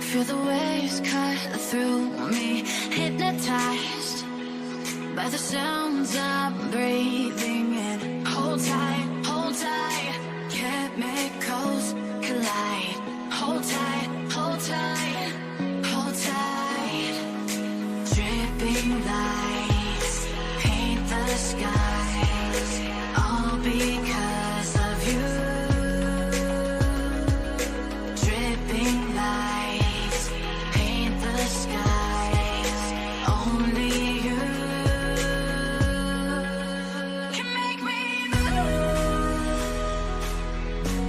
Feel the waves cut through me, hypnotized by the sounds I'm breathing in. Hold tight, chemicals collide. Hold tight, hold tight, hold tight. Dripping lights paint the skies, all because of you. Dripping lights paint the skies, only you can make me move.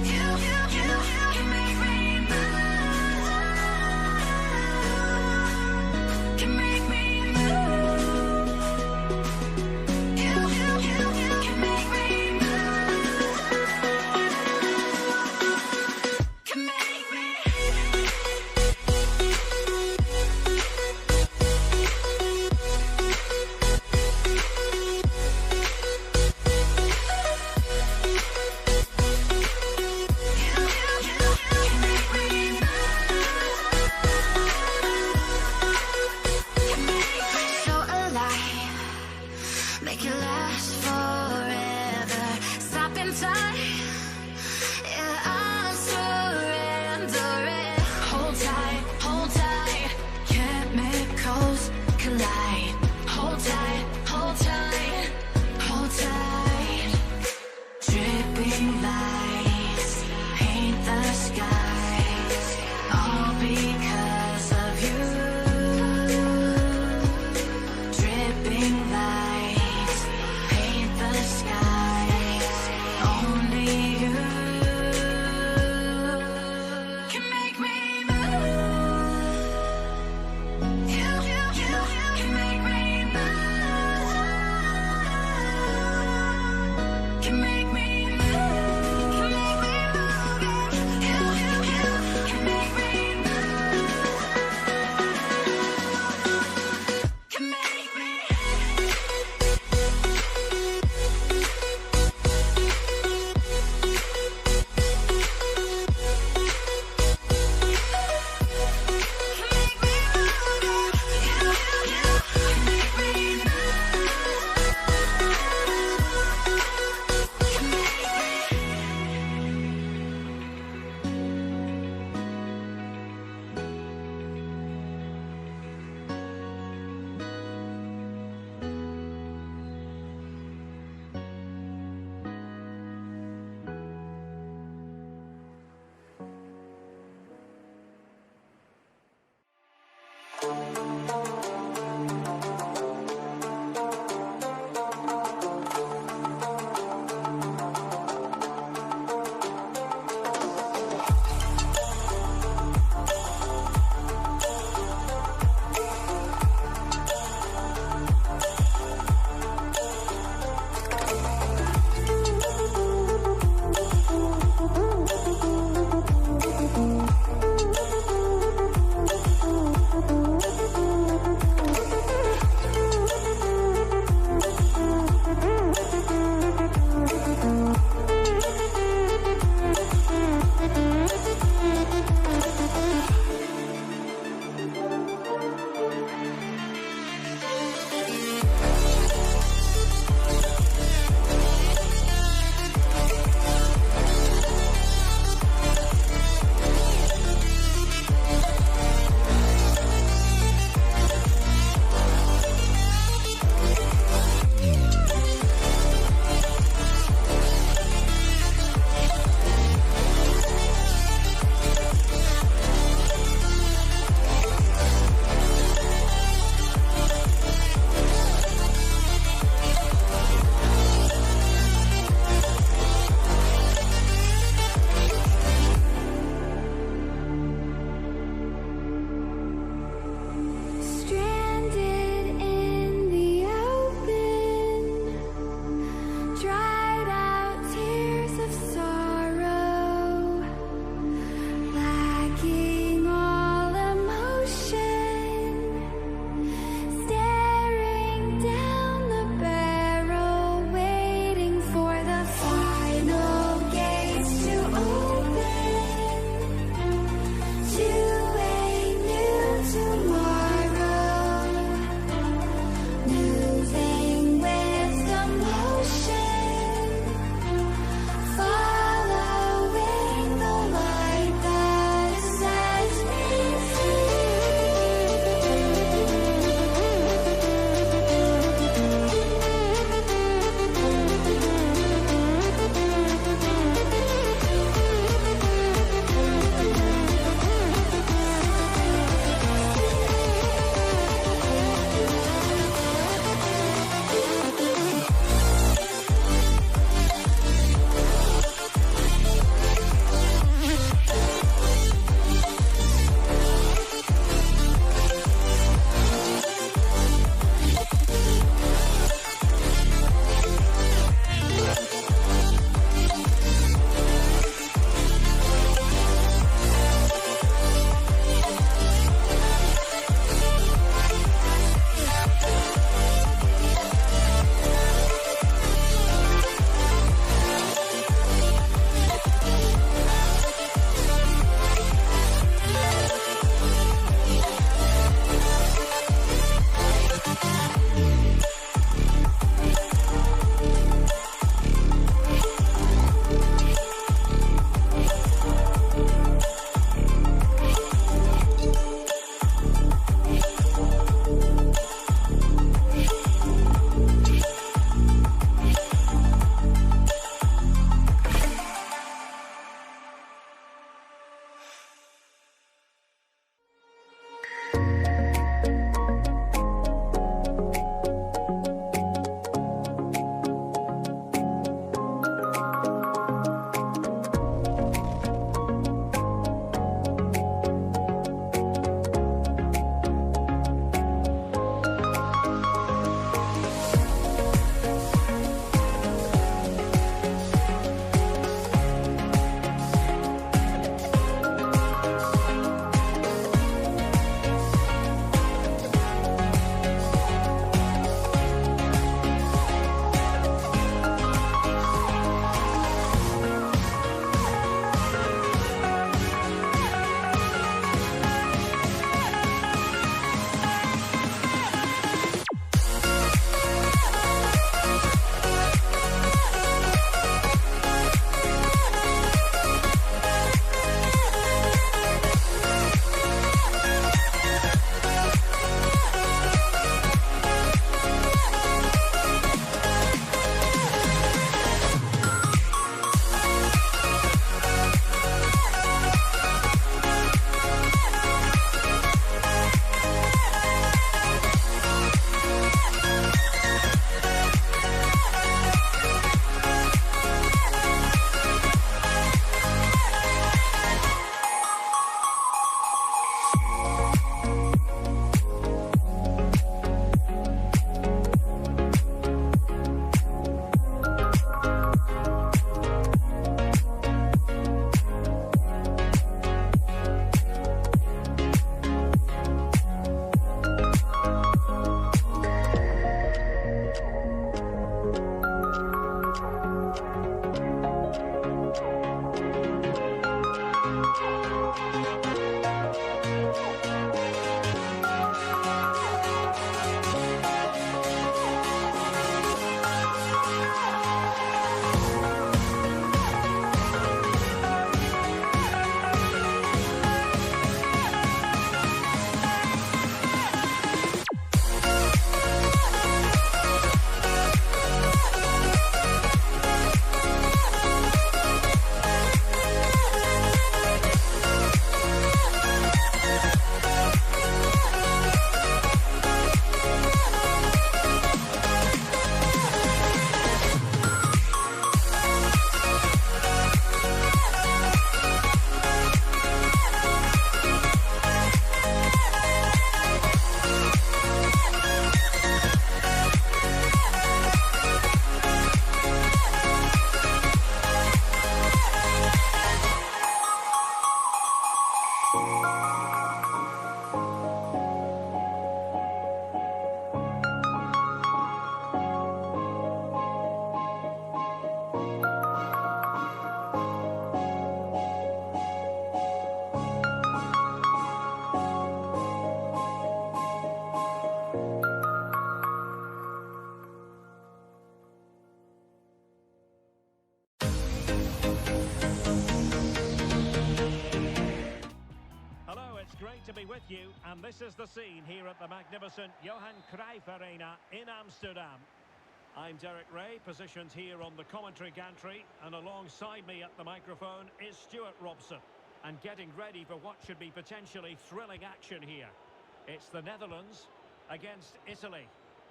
You it's great to be with you, and this is the scene here at the magnificent Johan Cruyff Arena in Amsterdam. I'm Derek Ray, positioned here on the commentary gantry, and alongside me at the microphone is Stuart Robson. And getting ready for what should be potentially thrilling action here. It's the Netherlands against Italy.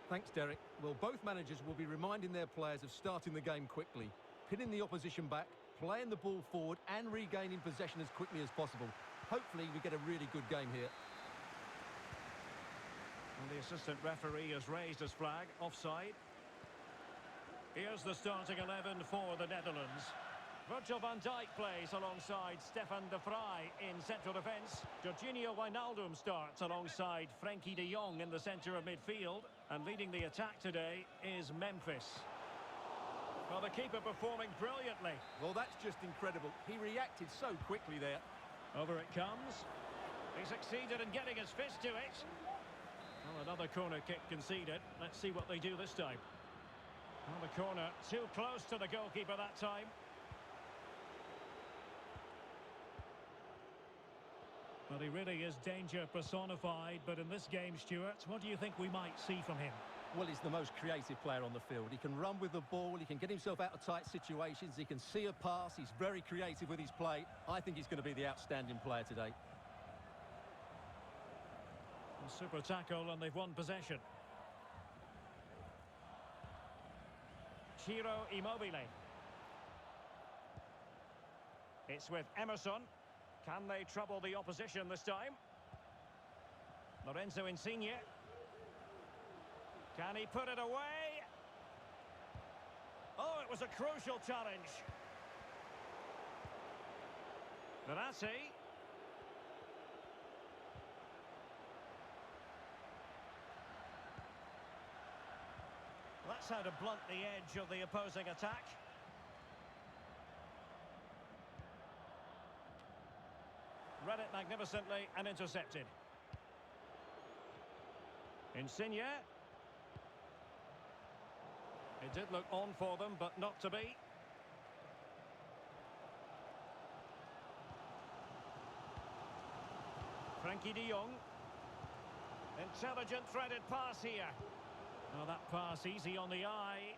Thanks, Derek. Well, both managers will be reminding their players of starting the game quickly, pinning the opposition back, playing the ball forward and regaining possession as quickly as possible. Hopefully we get a really good game here. And the assistant referee has raised his flag, offside. Here's the starting 11 for the Netherlands. Virgil van Dijk plays alongside Stefan de Vrij in central defence. Georginio Wijnaldum starts alongside Frenkie de Jong in the centre of midfield. And leading the attack today is Memphis. Well, the keeper performing brilliantly. Well, that's just incredible. He reacted so quickly there. Over it comes. He succeeded in getting his fist to it. Well, another corner kick conceded. Let's see what they do this time. Well, the corner too close to the goalkeeper that time. But he really is danger personified. But in this game, Stuart, what do you think we might see from him? Well, he's the most creative player on the field. He can run with the ball, he can get himself out of tight situations, he can see a pass, he's very creative with his play. I think he's going to be the outstanding player today. A super tackle and they've won possession. Ciro Immobile. It's with Emerson. Can they trouble the opposition this time? Lorenzo Insigne. Can he put it away? Oh, it was a crucial challenge. Verratti. That's how to blunt the edge of the opposing attack. Read it magnificently and intercepted. Insigne. It did look on for them, but not to be. Frenkie de Jong. Intelligent threaded pass here. Oh, that pass easy on the eye.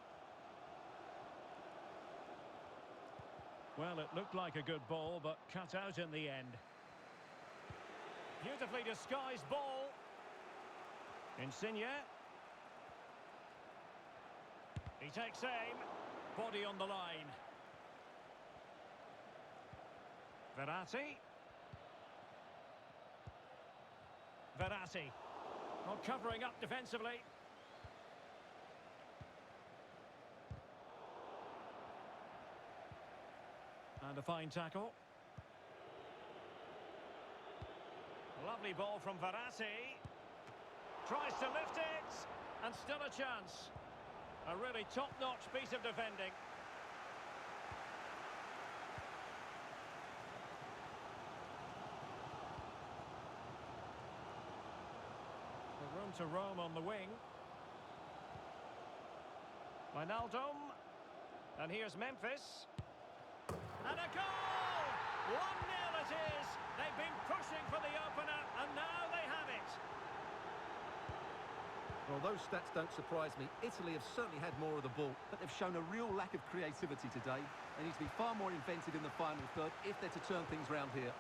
Well, it looked like a good ball, but cut out in the end. Beautifully disguised ball. Insigne. He takes aim. Body on the line. Verratti. Verratti. Not covering up defensively. And a fine tackle. Lovely ball from Verratti. Tries to lift it. And still a chance. A really top-notch piece of defending. The room to roam on the wing. Wijnaldum. And here's Memphis. And a goal! 1-0 it is. They've been pushing for the opener, and now they have it. Well, those stats don't surprise me. Italy have certainly had more of the ball, but they've shown a real lack of creativity today. They need to be far more inventive in the final third if they're to turn things round here.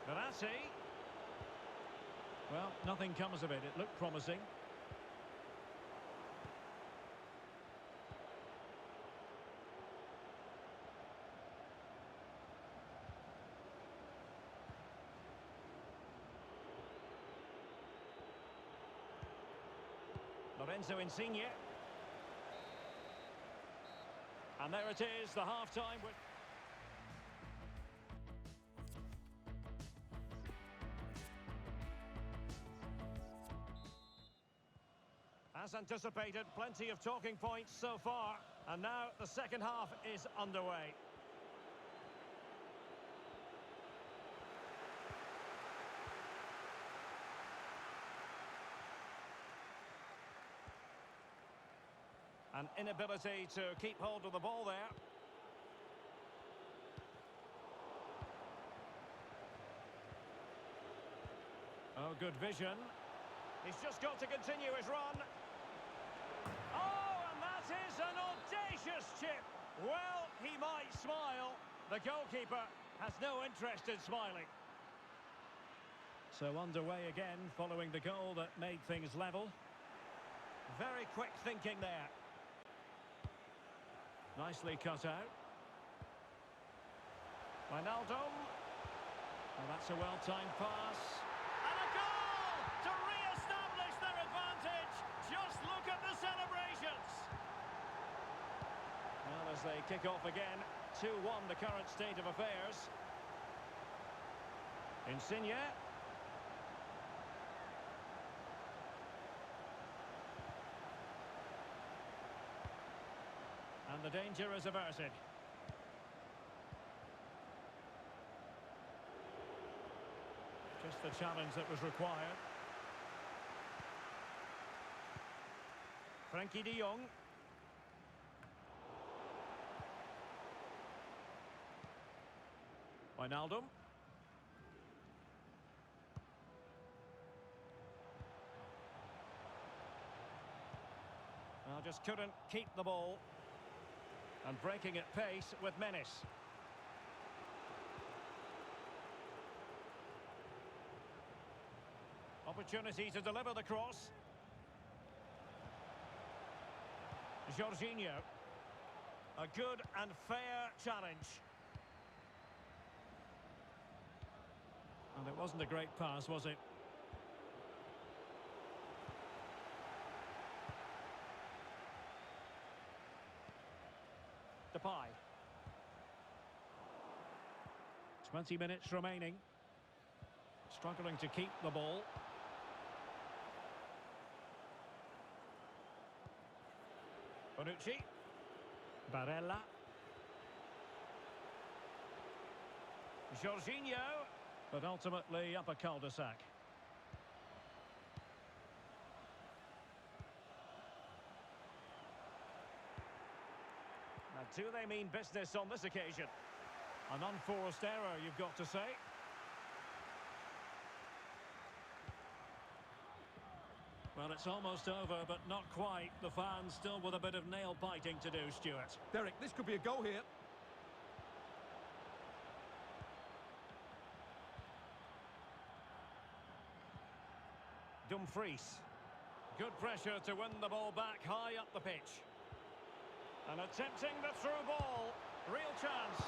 Verratti. Well, nothing comes of it. It looked promising. Lorenzo Insigne. And there it is, the half-time. As anticipated, plenty of talking points so far. And now the second half is underway. An inability to keep hold of the ball there. Oh, good vision. He's just got to continue his run. Oh, and that is an audacious chip. Well, he might smile. The goalkeeper has no interest in smiling. So underway again following the goal that made things level. Very quick thinking there. Nicely cut out. Wijnaldum. Well, that's a well-timed pass. And a goal to re-establish their advantage. Just look at the celebrations. Well, as they kick off again, 2-1 the current state of affairs. Insigne. And the danger is averted. Just the challenge that was required. Frenkie de Jong. Wijnaldum. Well, just couldn't keep the ball. And breaking at pace with menace. Opportunity to deliver the cross. Jorginho. A good and fair challenge. And it wasn't a great pass, was it? Depay. 20 minutes remaining. Struggling to keep the ball. Bonucci. Barella. Jorginho. But ultimately up a cul-de-sac. Now, do they mean business on this occasion? An unforced error, you've got to say. Well, it's almost over, but not quite. The fans still with a bit of nail-biting to do, Stuart. Derek, this could be a goal here. Dumfries. Good pressure to win the ball back high up the pitch. And attempting the through ball. Real chance.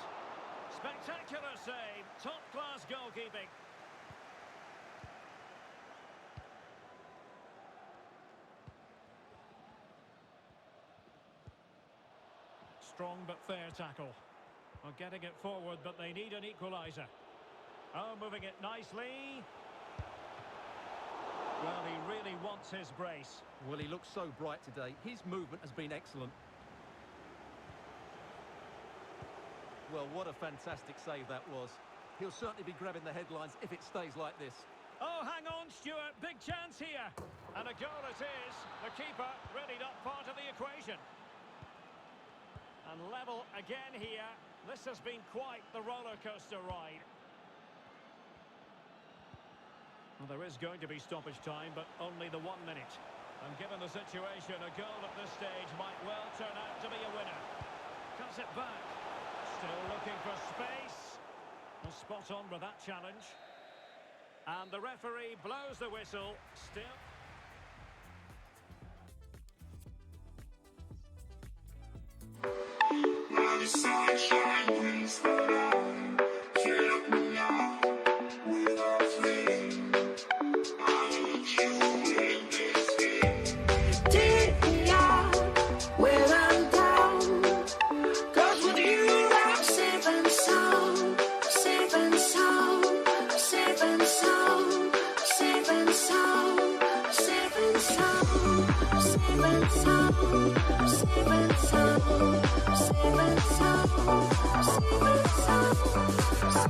Spectacular save. Top-class goalkeeping. Strong but fair tackle. Well, getting it forward, but they need an equaliser. Oh, moving it nicely. Well, he really wants his brace. Well, he looks so bright today. His movement has been excellent. Well, what a fantastic save that was. He'll certainly be grabbing the headlines if it stays like this. Oh, hang on, Stuart. Big chance here. And a goal it is. The keeper readied up part of the equation. And level again here. This has been quite the roller coaster ride. Well, there is going to be stoppage time, but only the 1 minute. And given the situation, a goal at this stage might well turn out to be a winner. Cuts it back. Still looking for space. And spot on with that challenge. And the referee blows the whistle. Still. Now the sunshine brings the light. Fill me up with a flame. I need you in this game. Take me out when I'm down. 'Cause with you I'm safe and sound. Safe and sound. Safe and sound. Safe and sound. Safe and sound. Safe and sound. Safe and sound. Safe and sound. Safe and sound.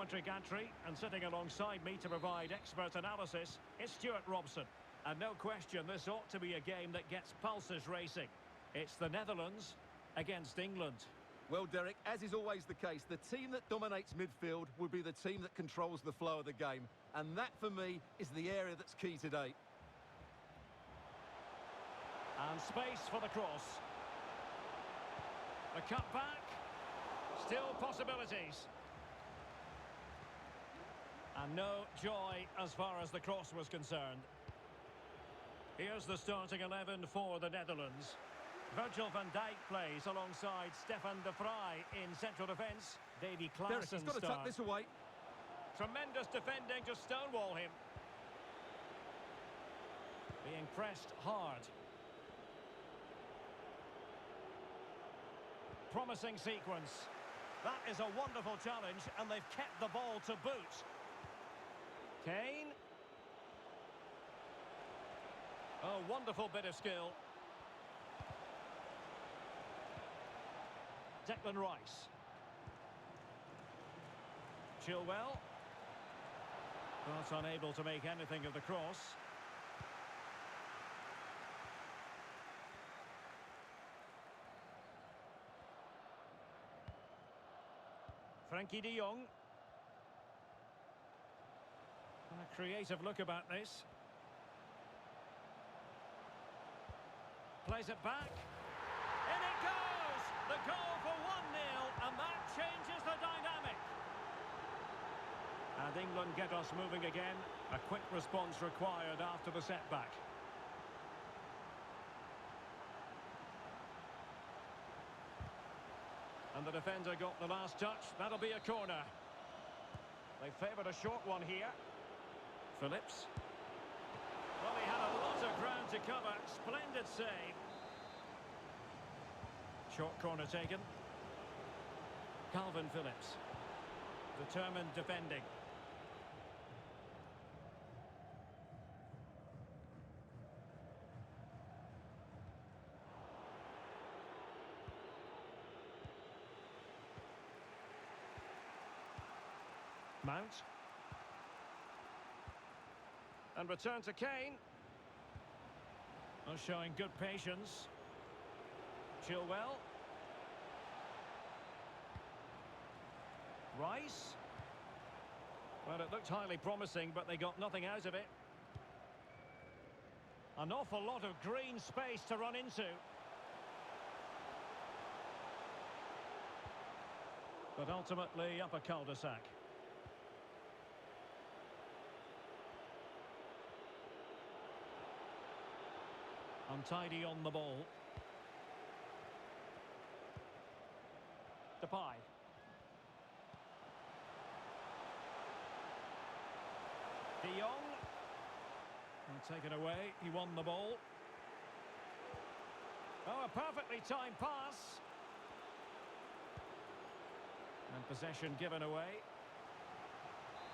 commentary gantry, and sitting alongside me to provide expert analysis, is Stuart Robson. And no question, this ought to be a game that gets pulses racing. It's the Netherlands against England. Well, Derek, as is always the case, the team that dominates midfield will be the team that controls the flow of the game. And that, for me, is the area that's key today. And space for the cross. The cut back. Still possibilities. And no joy as far as the cross was concerned. Here's the starting 11 for the Netherlands. Virgil van Dijk plays alongside Stefan de Vrij in central defence. Davy Derek, Klaassen he's got to tuck this away. Tremendous defending to stonewall him. Being pressed hard. Promising sequence. That is a wonderful challenge, and they've kept the ball to boot. Kane. Oh, wonderful bit of skill. Declan Rice. Chilwell. But unable to make anything of the cross. Frankie de Jong. A creative look about this. Plays it back. In it goes! The goal for 1-0, and that changes the dynamic. And England get us moving again. A quick response required after the setback. And the defender got the last touch. That'll be a corner. They favoured a short one here. Phillips. Well, he had a lot of ground to cover. Splendid save. Short corner taken. Calvin Phillips. Determined defending. Mount. And return to Kane. Oh, showing good patience. Chilwell. Rice. Well, it looked highly promising, but they got nothing out of it. An awful lot of green space to run into. But ultimately up a cul-de-sac. Untidy on the ball. Depay. De Jong. And taken away. He won the ball. Oh, a perfectly timed pass. And possession given away.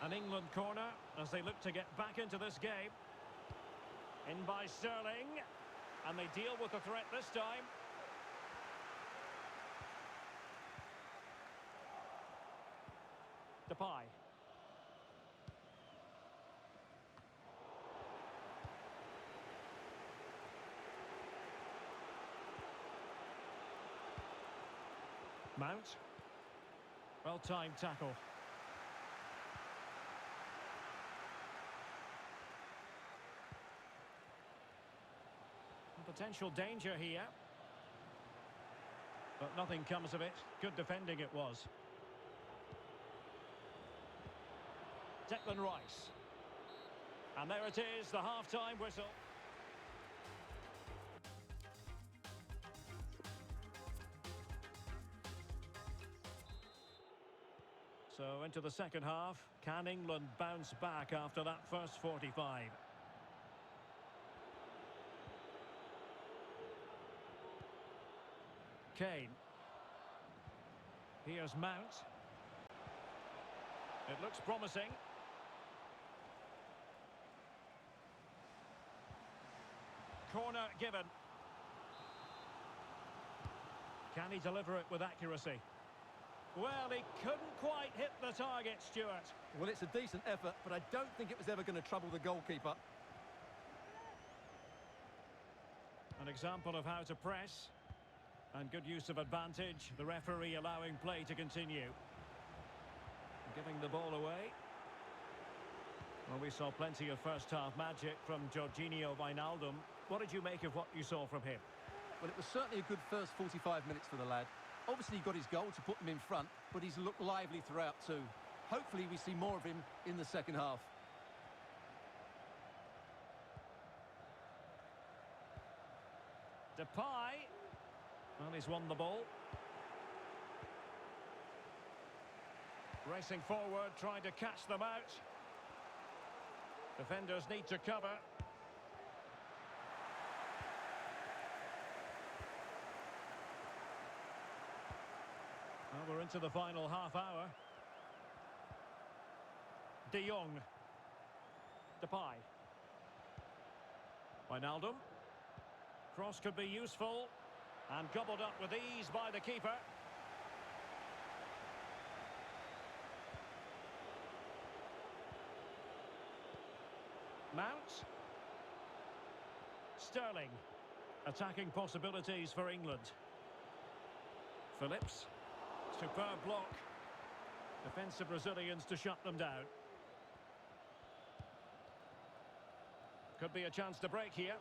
An England corner as they look to get back into this game. In by Sterling. And they deal with the threat this time. Depay. Mount. Well-timed tackle. Potential danger here. But nothing comes of it. Good defending it was. Declan Rice. And there it is, the half-time whistle. So into the second half. Can England bounce back after that first 45? Kane. Here's Mount. It looks promising. Corner given. Can he deliver it with accuracy? Well, he couldn't quite hit the target, Stuart. Well, it's a decent effort, but I don't think it was ever going to trouble the goalkeeper. An example of how to press. And good use of advantage. The referee allowing play to continue. Giving the ball away. Well, we saw plenty of first-half magic from Georginio Wijnaldum. What did you make of what you saw from him? Well, it was certainly a good first 45 minutes for the lad. Obviously, he got his goal to put them in front, but he's looked lively throughout too. Hopefully, we see more of him in the second half. Depay. Well, he's won the ball. Racing forward, trying to catch them out. Defenders need to cover. Well, we're into the final half hour. De Jong. Depay. Wijnaldum. Cross could be useful. And gobbled up with ease by the keeper. Mount. Sterling. Attacking possibilities for England. Phillips. Superb block. Defensive Brazilians to shut them down. Could be a chance to break here.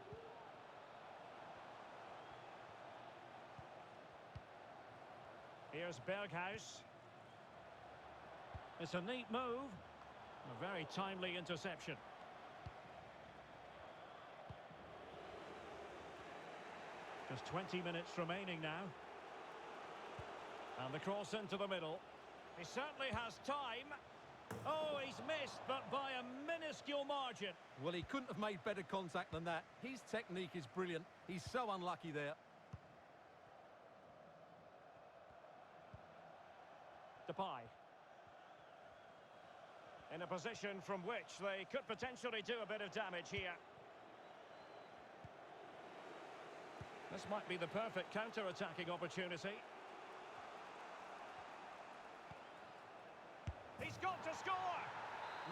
Here's Berghuis. It's a neat move. A very timely interception. Just 20 minutes remaining now. And the cross into the middle. He certainly has time. Oh, he's missed, but by a minuscule margin. Well, he couldn't have made better contact than that. His technique is brilliant. He's so unlucky there. Depay. In a position from which they could potentially do a bit of damage here. This might be the perfect counter-attacking opportunity. He's got to score!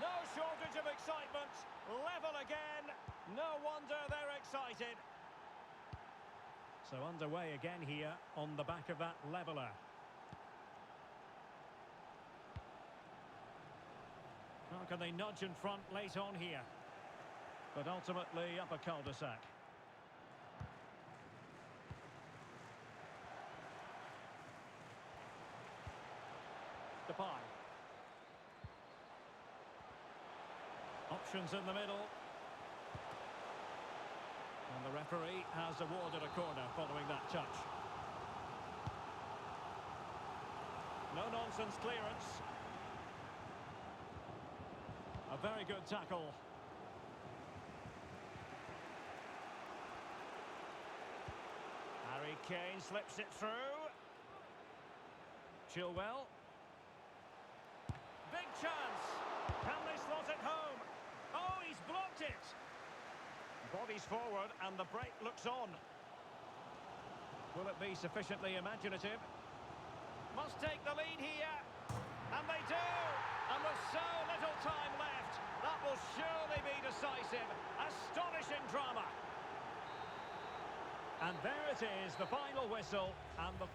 No shortage of excitement. Level again. No wonder they're excited. So underway again here on the back of that leveller. How can they nudge in front late on here? But ultimately up a cul-de-sac. Depay. Options in the middle. And the referee has awarded a corner following that touch. No-nonsense clearance. A very good tackle. Harry Kane slips it through. Chilwell. Big chance. Can they slot it home? Oh, he's blocked it. Bodies forward and the break looks on. Will it be sufficiently imaginative? Must take the lead here. And they do. And with so little time left, that will surely be decisive. Astonishing drama. And there it is, the final whistle and the...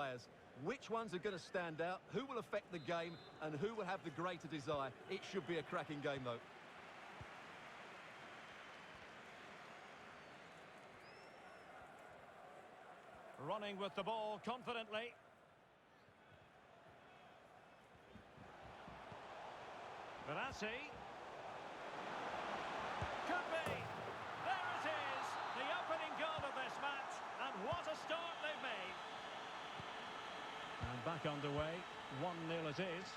players. Which ones are going to stand out, who will affect the game, and who will have the greater desire? It should be a cracking game, though. Running with the ball confidently. Verratti. Could be. There it is. The opening goal of this match. And what a start they've made. And back underway. 1-0 it is.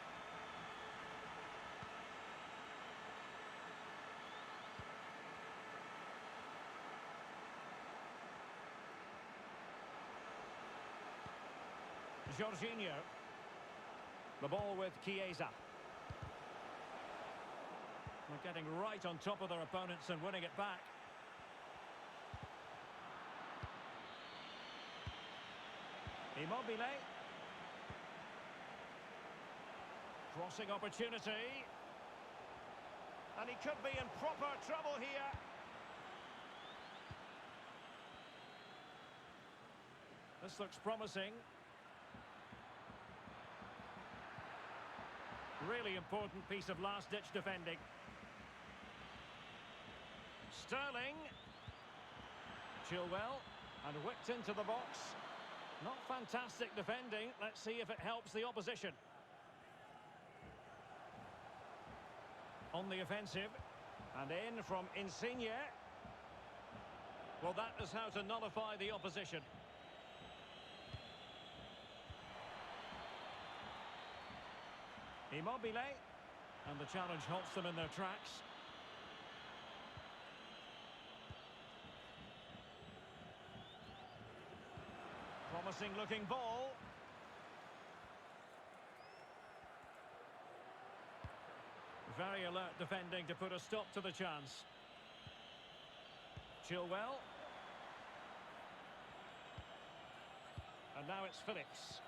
Jorginho. The ball with Chiesa. They're getting right on top of their opponents and winning it back. Immobile. Crossing opportunity. And he could be in proper trouble here. This looks promising. Really important piece of last-ditch defending. Sterling. Chilwell. And whipped into the box. Not fantastic defending. Let's see if it helps the opposition. On the offensive. And in from Insigne. Well, that is how to nullify the opposition. Immobile. And the challenge halts them in their tracks. Promising looking ball. Very alert defending to put a stop to the chance. Chilwell. And now it's Phillips.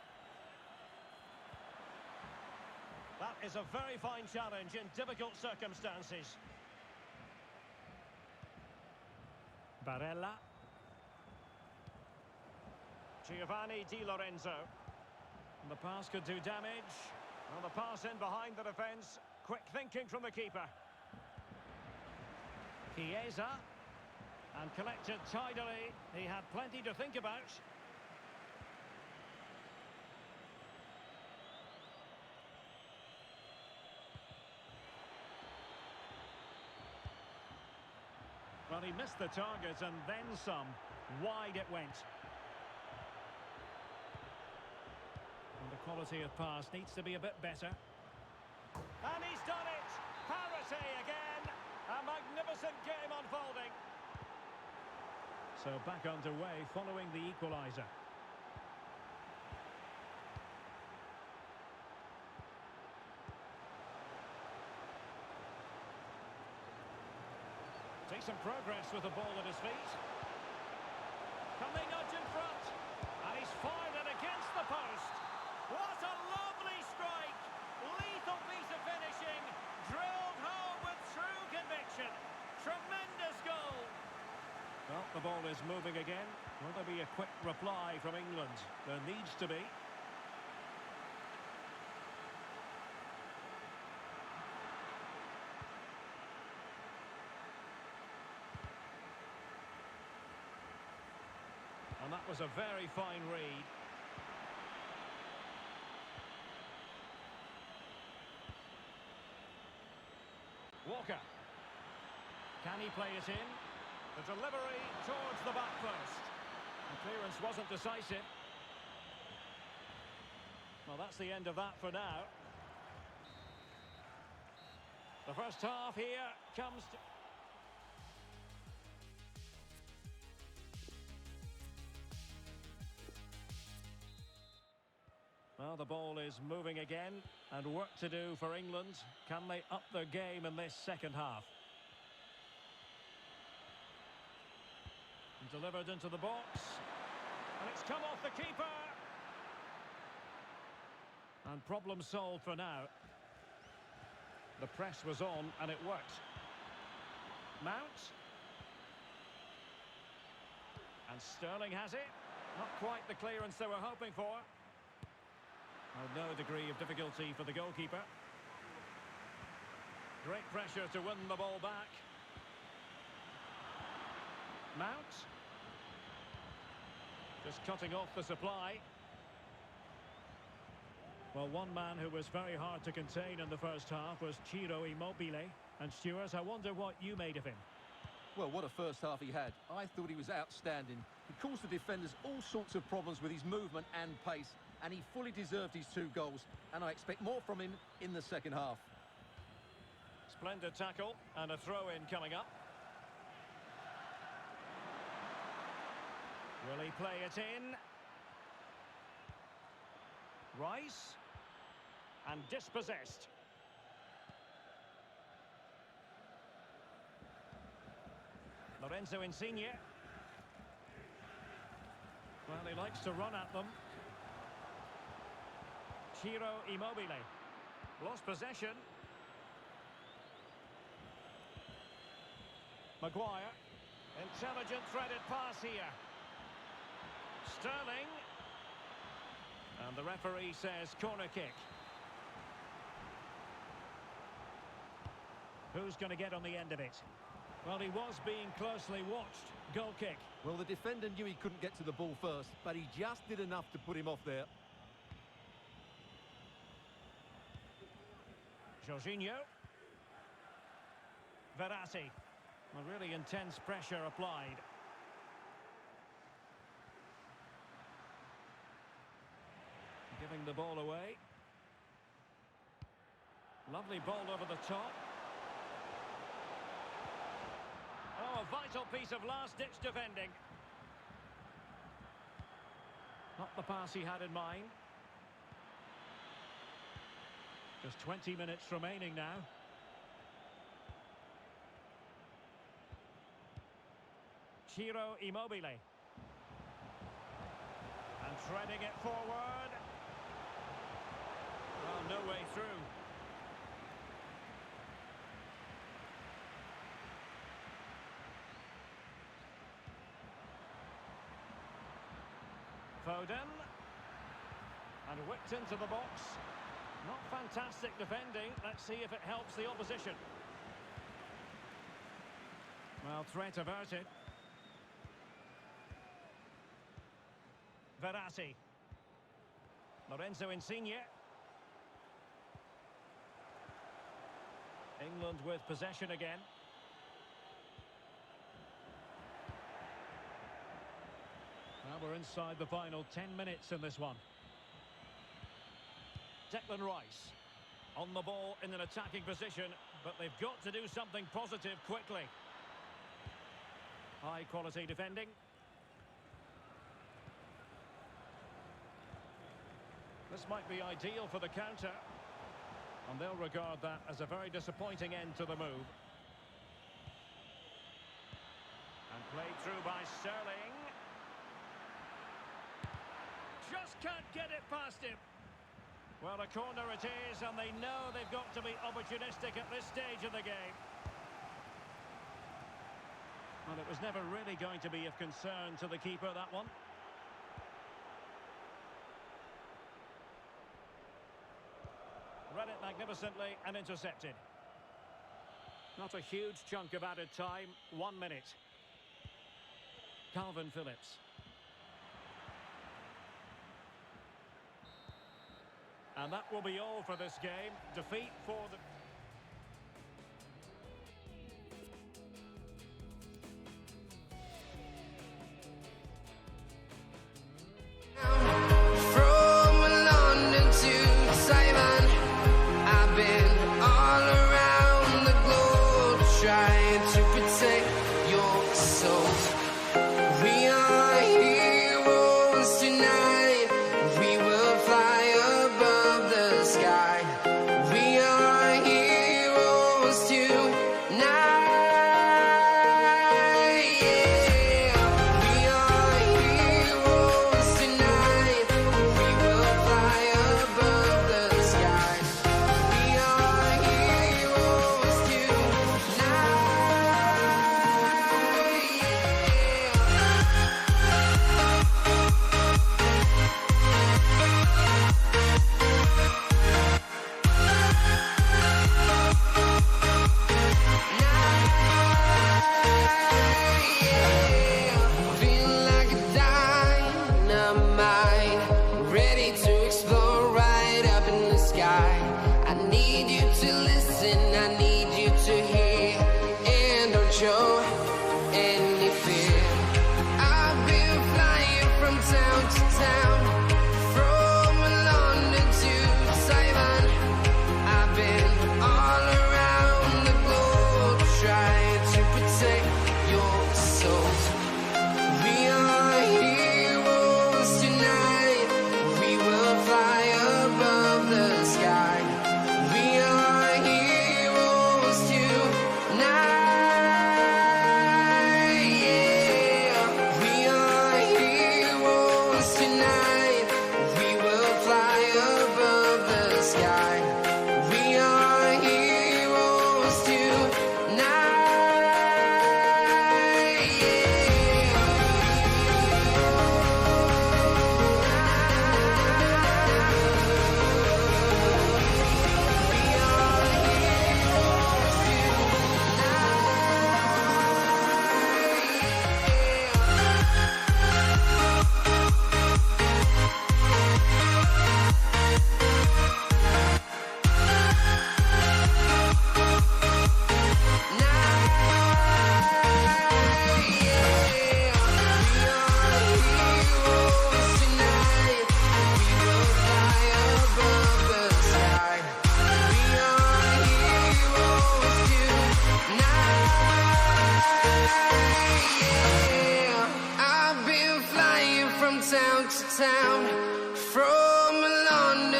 That is a very fine challenge in difficult circumstances. Barella. Giovanni Di Lorenzo. And the pass could do damage. Well, the pass in behind the defence. Quick thinking from the keeper. Chiesa. And collected tidily. He had plenty to think about. Well, he missed the target and then some. Wide it went. And the quality of pass needs to be a bit better. And he's done it! Parity again! A magnificent game unfolding. So back underway following the equaliser. Decent progress with the ball at his feet. Can they nudge in front? And he's fired it against the post. What a lovely strike! Lethal piece of finishing. Drilled home with true conviction. Tremendous goal. Well, the ball is moving again. Will there be a quick reply from England? There needs to be. And that was a very fine read. Walker. Can he play it in? The delivery towards the back post. The clearance wasn't decisive. Well, that's the end of that for now. The first half here comes to... Well, the ball is moving again, and work to do for England. Can they up their game in this second half? And delivered into the box. And it's come off the keeper. And problem solved for now. The press was on, and it worked. Mount. And Sterling has it. Not quite the clearance they were hoping for. Well, no degree of difficulty for the goalkeeper. Great pressure to win the ball back. Mount. Just cutting off the supply. Well, one man who was very hard to contain in the first half was Ciro Immobile. And Stuart, I wonder what you made of him. Well, what a first half he had. I thought he was outstanding. He caused the defenders all sorts of problems with his movement and pace, and he fully deserved his 2 goals, and I expect more from him in the second half. Splendid tackle, and a throw-in coming up. Will he play it in? Rice. And dispossessed. Lorenzo Insigne. Well, he likes to run at them. Ciro Immobile. Lost possession. Maguire. Intelligent threaded pass here. Sterling. And the referee says corner kick. Who's going to get on the end of it? Well, he was being closely watched. Goal kick. Well, the defender knew he couldn't get to the ball first, but he just did enough to put him off there. Jorginho. Verratti. Well, really intense pressure applied. Giving the ball away. Lovely ball over the top. Oh, a vital piece of last-ditch defending. Not the pass he had in mind. Just 20 minutes remaining now. Ciro Immobile. And threading it forward. Well, no way through. Foden. And whipped into the box. Not fantastic defending. Let's see if it helps the opposition. Well, threat averted. Verratti. Lorenzo Insigne. England with possession again. Now we're inside the final 10 minutes in this one. Declan Rice on the ball in an attacking position, but they've got to do something positive quickly. High quality defending. This might be ideal for the counter, and they'll regard that as a very disappointing end to the move. And played through by Sterling. Just can't get it past him. Well, a corner it is, and they know they've got to be opportunistic at this stage of the game. Well, it was never really going to be of concern to the keeper, that one. Read it magnificently and intercepted. Not a huge chunk of added time. 1 minute. Calvin Phillips. And that will be all for this game. Defeat for the... From London to Taiwan, I've been all around the globe trying to protect your soul. We are heroes tonight. We will fly above the sky. We are heroes.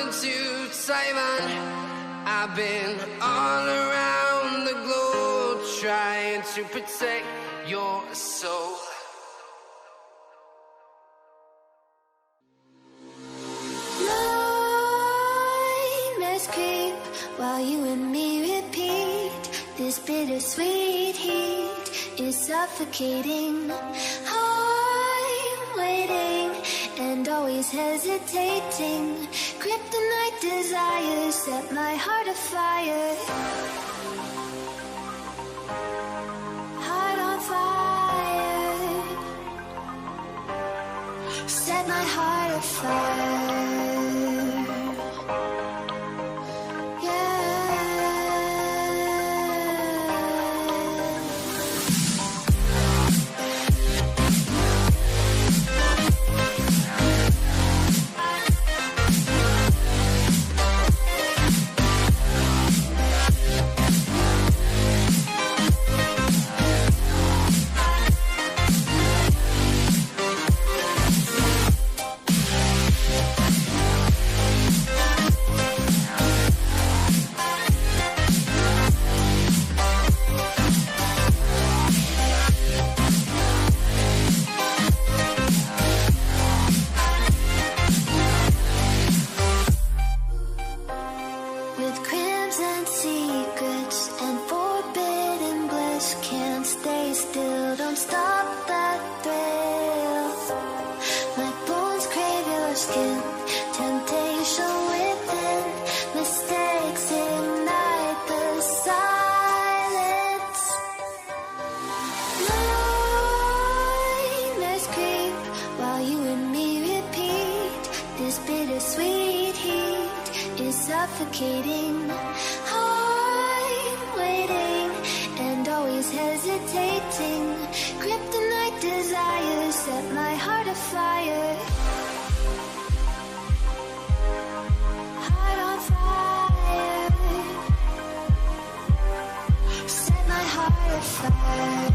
gone to Taiwan. I've been all around the globe trying to protect your soul. Nightmares creep while you and me repeat. This bittersweet heat is suffocating. I'm waiting and always hesitating. Kryptonite desires set my heart afire. Heart on fire. Set my heart afire. With crimson secrets and forbidden bliss, can't stay still, don't stop that thrill. My bones crave your skin, temptation within, mistakes ignite the silence. Nightmares creep while you and me repeat. This bittersweet heat is suffocating. I'm waiting and always hesitating. Kryptonite desires set my heart afire. Heart on fire. Set my heart afire.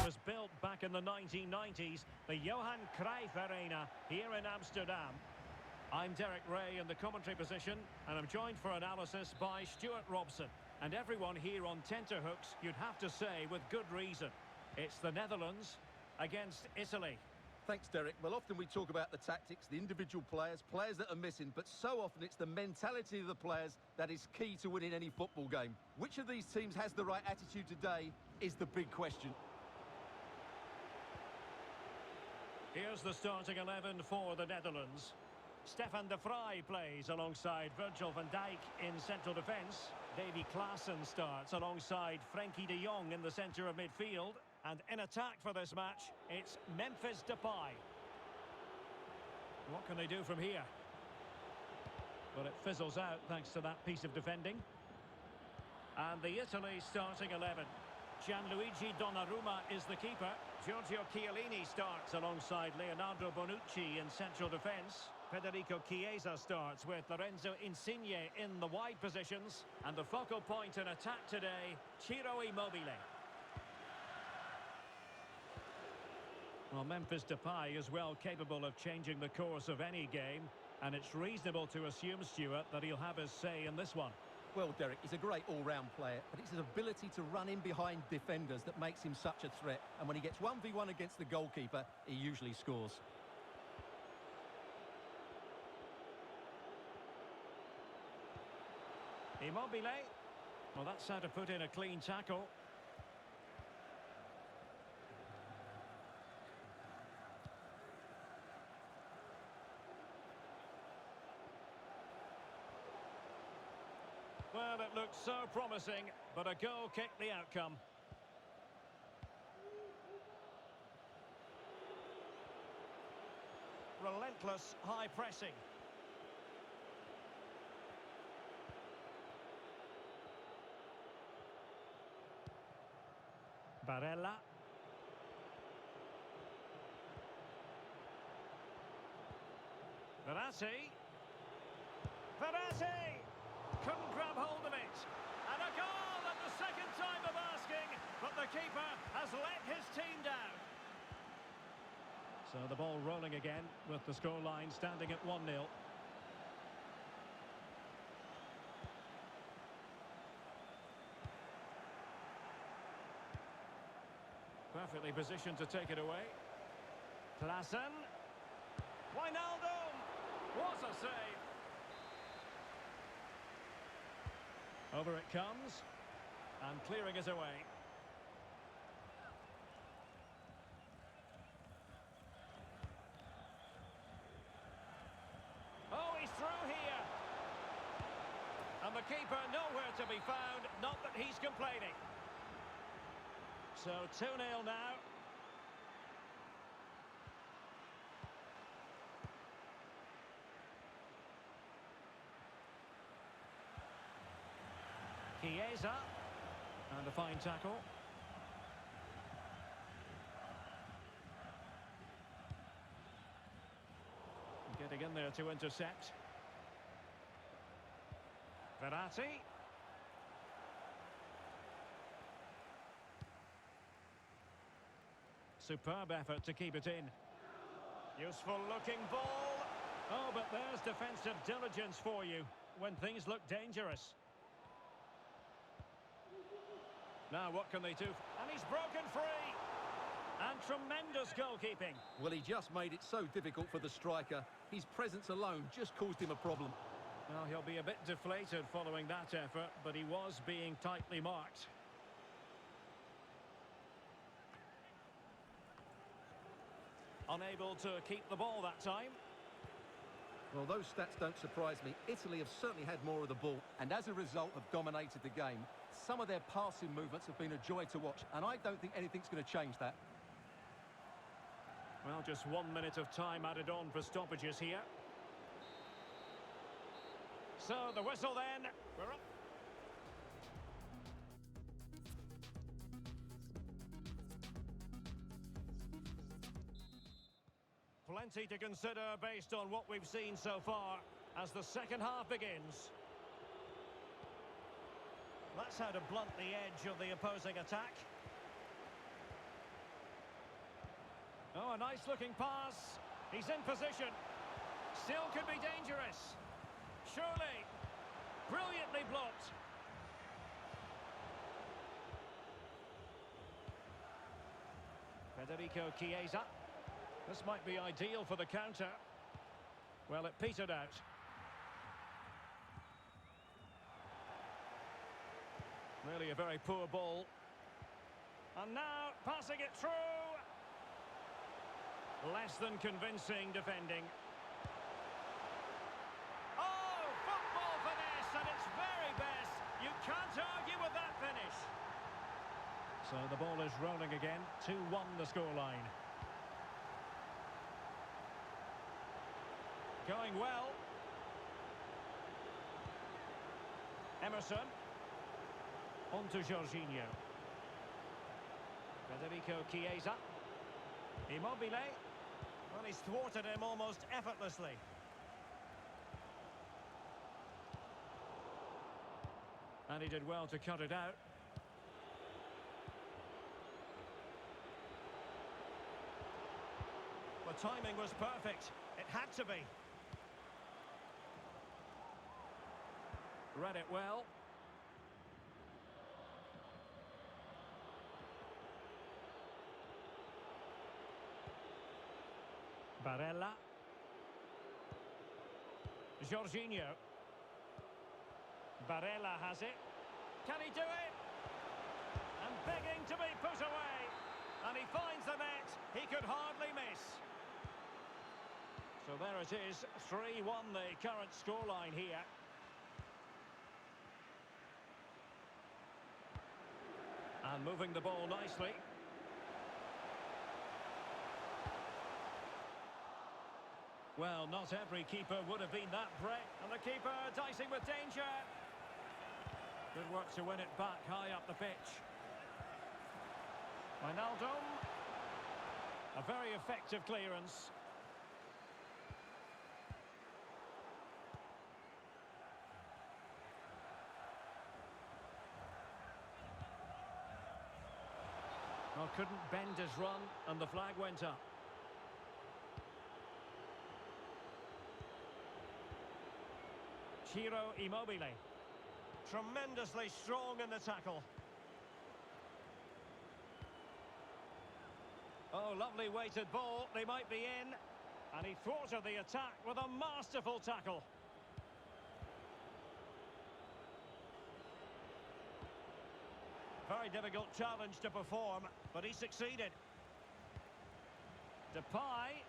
Was built back in the 1990s, the Johan Cruyff Arena here in Amsterdam. I'm Derek Ray in the commentary position, and I'm joined for analysis by Stuart Robson. And everyone here on tenterhooks, you'd have to say with good reason. It's the Netherlands against Italy. Thanks, Derek. Well, often we talk about the tactics, the individual players, players that are missing, but so often it's the mentality of the players that is key to winning any football game. Which of these teams has the right attitude today is the big question. Here's the starting 11 for the Netherlands. Stefan de Vrij plays alongside Virgil van Dijk in central defence. Davy Klaassen starts alongside Frenkie de Jong in the centre of midfield. And in attack for this match, it's Memphis Depay. What can they do from here? Well, it fizzles out thanks to that piece of defending. And the Italy starting 11. Gianluigi Donnarumma is the keeper. Giorgio Chiellini starts alongside Leonardo Bonucci in central defence. Federico Chiesa starts with Lorenzo Insigne in the wide positions. And the focal point in attack today, Ciro Immobile. Well, Memphis Depay is well capable of changing the course of any game. And it's reasonable to assume, Stuart, that he'll have his say in this one. Well, Derek, he's a great all-round player, but it's his ability to run in behind defenders that makes him such a threat. And when he gets 1v1 against the goalkeeper, he usually scores. Immobile. Well, that's how to put in a clean tackle. Well, it looked so promising, but a goal kicked the outcome. Relentless high pressing. Barella. Verratti. Verratti! Couldn't grab hold of it. And a goal at the second time of asking, but the keeper has let his team down. So the ball rolling again with the scoreline standing at 1-0. Perfectly positioned to take it away. Klaassen. Wijnaldum. What a save. Over it comes. And clearing it away. Oh, he's through here. And the keeper nowhere to be found. Not that he's complaining. So 2-0 now. Chiesa. And a fine tackle. Getting in there to intercept. Verratti. Superb effort to keep it in. Useful looking ball. Oh, but there's defensive diligence for you when things look dangerous. Now what can they do? And he's broken free. And tremendous goalkeeping. Well, he just made it so difficult for the striker. His presence alone just caused him a problem. Well, he'll be a bit deflated following that effort, but he was being tightly marked. Unable to keep the ball that time. Well, those stats don't surprise me. Italy have certainly had more of the ball, and as a result have dominated the game. Some of their passing movements have been a joy to watch, and I don't think anything's going to change that. Well, just 1 minute of time added on for stoppages here. So, the whistle then. We're up. Plenty to consider based on what we've seen so far as the second half begins. That's how to blunt the edge of the opposing attack. Oh, a nice looking pass. He's in position. Still could be dangerous. Surely. Brilliantly blocked. Federico Chiesa. This might be ideal for the counter. Well, it petered out. Really a very poor ball. And now, passing it through. Less than convincing defending. Oh, football finesse at its very best. You can't argue with that finish. So the ball is rolling again. 2-1 the scoreline. Going well. Emerson. On to Jorginho. Federico Chiesa. Immobile. Well, he's thwarted him almost effortlessly. And he did well to cut it out. The timing was perfect. It had to be. Read it well. Barella. Jorginho. Barella has it. Can he do it? And begging to be put away. And he finds the net. He could hardly miss. So there it is. 3-1 the current scoreline here. And moving the ball nicely. Well, not every keeper would have been that brave. And the keeper dicing with danger. Good work to win it back high up the pitch. Wijnaldum. A very effective clearance. Well, couldn't bend his run, and the flag went up. Ciro Immobile. Tremendously strong in the tackle. Oh, lovely weighted ball. They might be in. And he thwarted the attack with a masterful tackle. Very difficult challenge to perform, but he succeeded. Depay.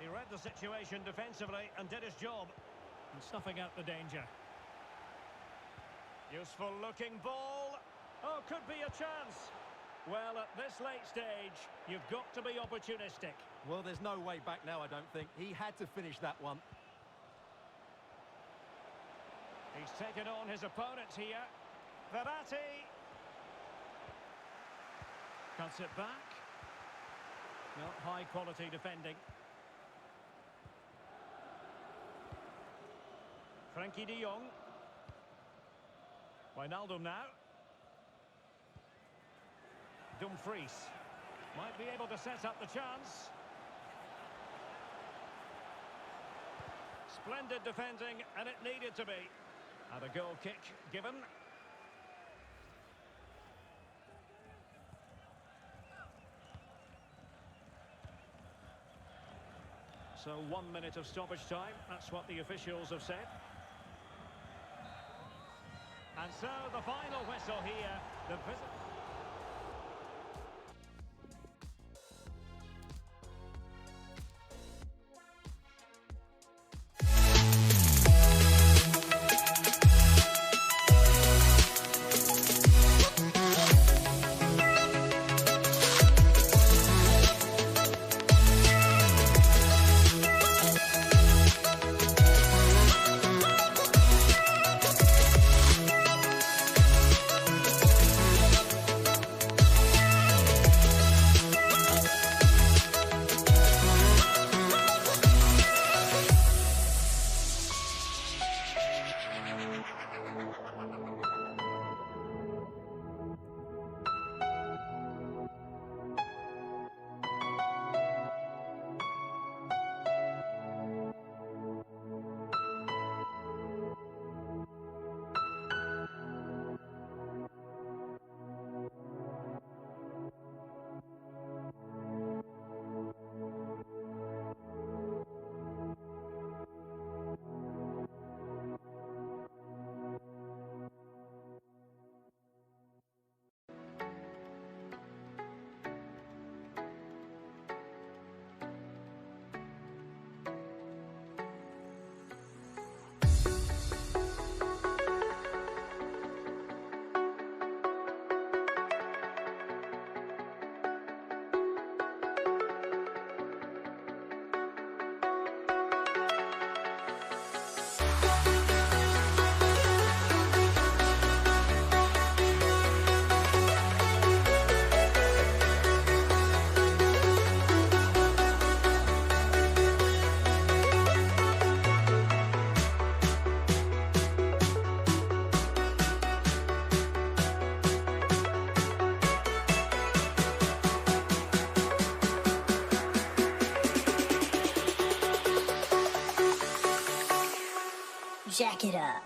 He read the situation defensively and did his job. And snuffing out the danger. Useful looking ball. Oh, could be a chance. Well, at this late stage, you've got to be opportunistic. Well, there's no way back now, I don't think. He had to finish that one. He's taken on his opponent here. Verratti. Cuts it back. Not high quality defending. Frankie de Jong. Wijnaldum now. Dumfries. Might be able to set up the chance. Splendid defending, and it needed to be. And a goal kick given. So 1 minute of stoppage time. That's what the officials have said. And so the final whistle here. The visit. Jack it up.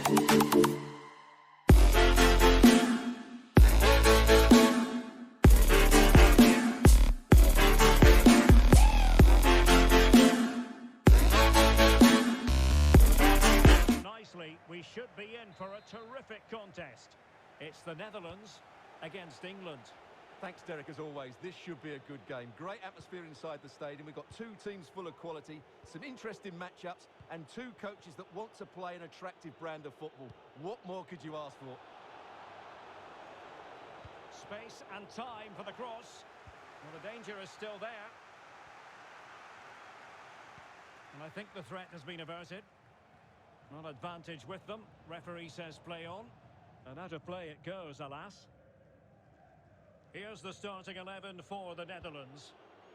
Nicely, we should be in for a terrific contest. It's the Netherlands against England. Thanks, Derek, as always. This should be a good game. Great atmosphere inside the stadium. We've got two teams full of quality, some interesting matchups, and two coaches that want to play an attractive brand of football. What more could you ask for? Space and time for the cross. Well, the danger is still there. And I think the threat has been averted. Not advantage with them. Referee says play on. And out of play it goes, alas. Here's the starting 11 for the Netherlands.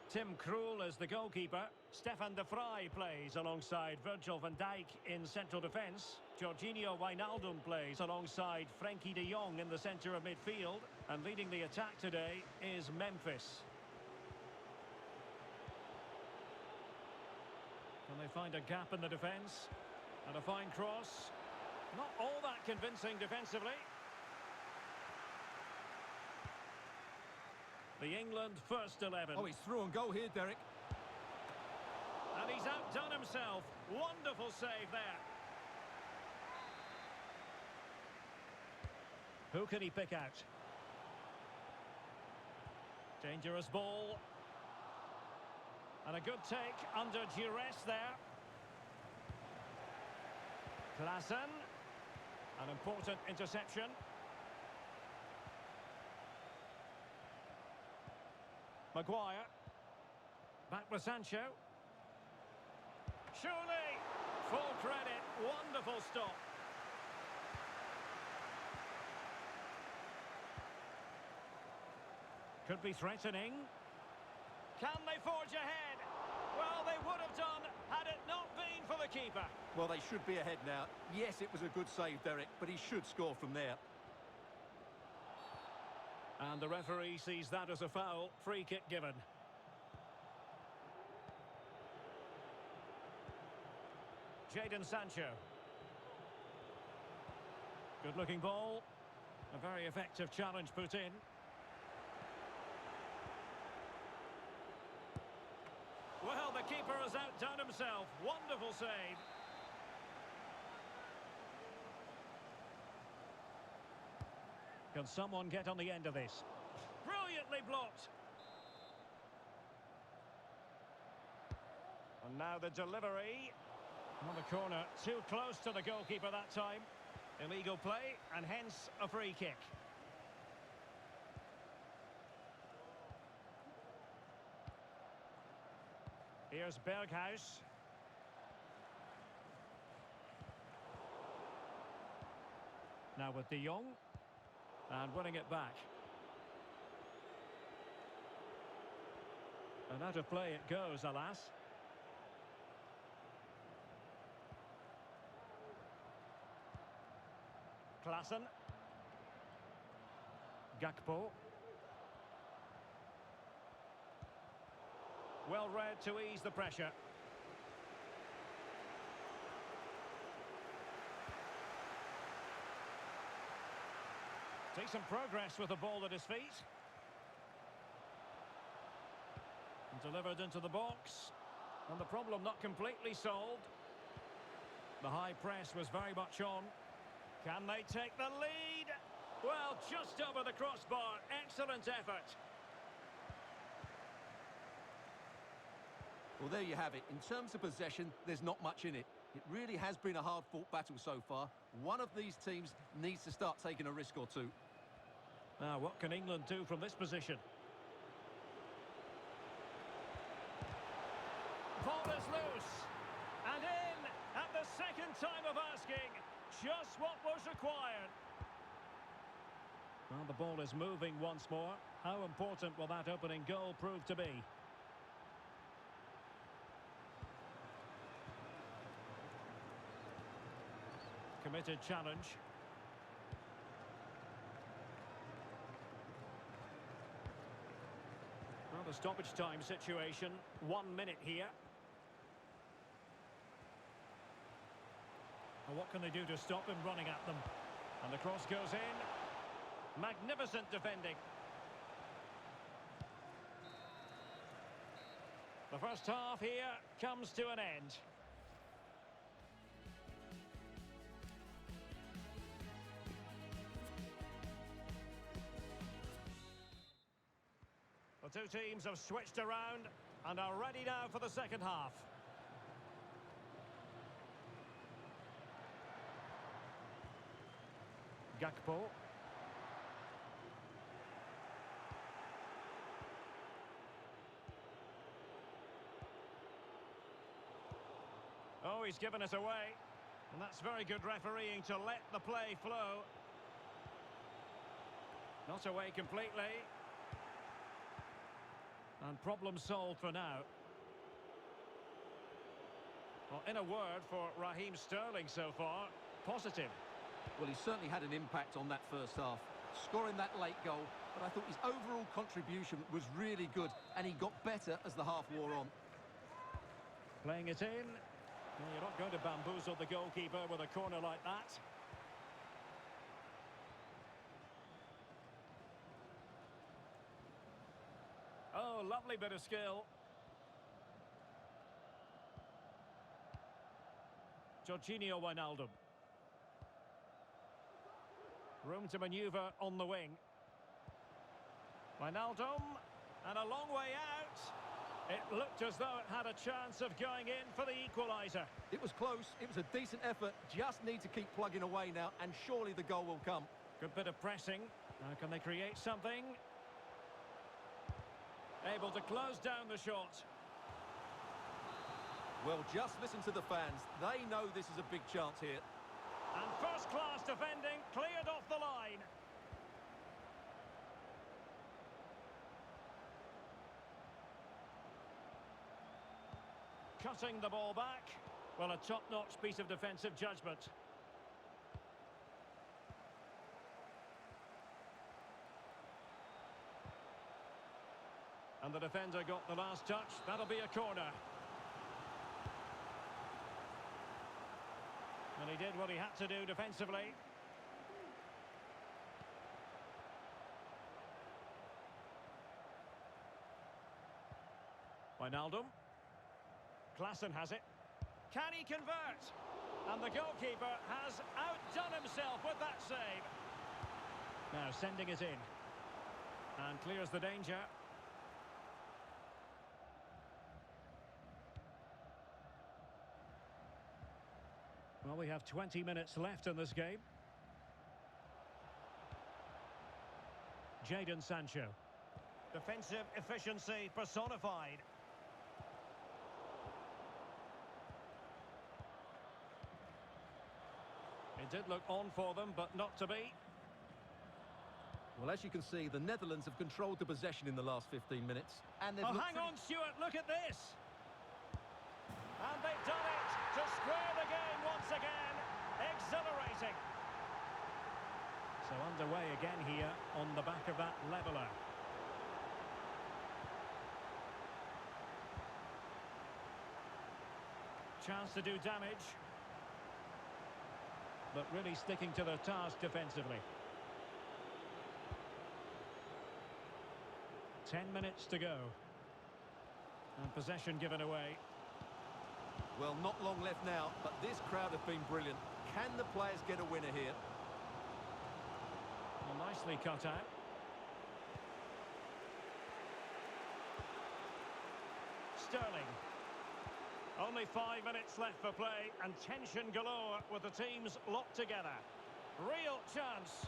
Tim Krul is the goalkeeper. Stefan de Vrij plays alongside Virgil van Dijk in central defence. Jorginho Wijnaldum plays alongside Frenkie de Jong in the centre of midfield. And leading the attack today is Memphis. Can they find a gap in the defence? And a fine cross. Not all that convincing defensively. The England first 11. Oh, he's through on goal here, Derek. And he's outdone himself. Wonderful save there. Who can he pick out? Dangerous ball. And a good take under duress there. Klaassen. An important interception. Maguire. Back with Sancho. Surely. Full credit. Wonderful stop. Could be threatening. Can they forge ahead? Well, they would have done had it not been for the keeper. Well, they should be ahead now. Yes, it was a good save, Derek, but he should score from there. And the referee sees that as a foul. Free kick given. Jadon Sancho. Good looking ball. A very effective challenge put in. Well, the keeper has outdone himself. Wonderful save. Can someone get on the end of this? Brilliantly blocked. And now the delivery. On the corner, too close to the goalkeeper that time. Illegal play, and hence a free kick. Here's Berghuis. Now with De Jong. And winning it back. And out of play it goes, alas. Klaassen. Gakpo. Well read to ease the pressure. Decent progress with the ball at his feet. Delivered into the box. And the problem not completely solved. The high press was very much on. Can they take the lead? Well, just over the crossbar. Excellent effort. Well, there you have it. In terms of possession, there's not much in it. It really has been a hard-fought battle so far. One of these teams needs to start taking a risk or two. Now, what can England do from this position? Ball is loose. And in at the second time of asking. Just what was required. Well, the ball is moving once more. How important will that opening goal prove to be? Committed challenge. Well, the stoppage time situation. 1 minute here. Well, what can they do to stop him running at them? And the cross goes in. Magnificent defending. The first half here comes to an end. The two teams have switched around and are ready now for the second half. Gakpo. Oh, he's given it away. And that's very good refereeing to let the play flow. Not away completely. And problem solved for now. Well, in a word for Raheem Sterling so far, positive. Well, he certainly had an impact on that first half, scoring that late goal, but I thought his overall contribution was really good, and he got better as the half wore on. Playing it in. Well, you're not going to bamboozle the goalkeeper with a corner like that. Oh, lovely bit of skill. Jorginho Wijnaldum. Room to manoeuvre on the wing. Wijnaldum, and a long way out. It looked as though it had a chance of going in for the equaliser. It was close, it was a decent effort, just need to keep plugging away now, and surely the goal will come. Good bit of pressing. Now can they create something? Able to close down the shot. Well, just listen to the fans. They know this is a big chance here. And first-class defending, cleared off the line. Cutting the ball back. Well, a top-notch piece of defensive judgment. And the defender got the last touch. That'll be a corner. And he did what he had to do defensively. Wijnaldum. Klaassen has it. Can he convert? And the goalkeeper has outdone himself with that save. Now sending it in. And clears the danger. Well, we have 20 minutes left in this game. Jadon Sancho. Defensive efficiency personified. It did look on for them, but not to be. Well, as you can see, the Netherlands have controlled the possession in the last 15 minutes. And they've Oh, looked hang on, Stuart, look at this. And they've done it to square the game once again. Exhilarating. So underway again here on the back of that leveller. Chance to do damage. But really sticking to their task defensively. 10 minutes to go. And possession given away. Well, not long left now, but this crowd have been brilliant. Can the players get a winner here? Well, nicely cut out. Sterling. Only 5 minutes left for play, and tension galore with the teams locked together. Real chance.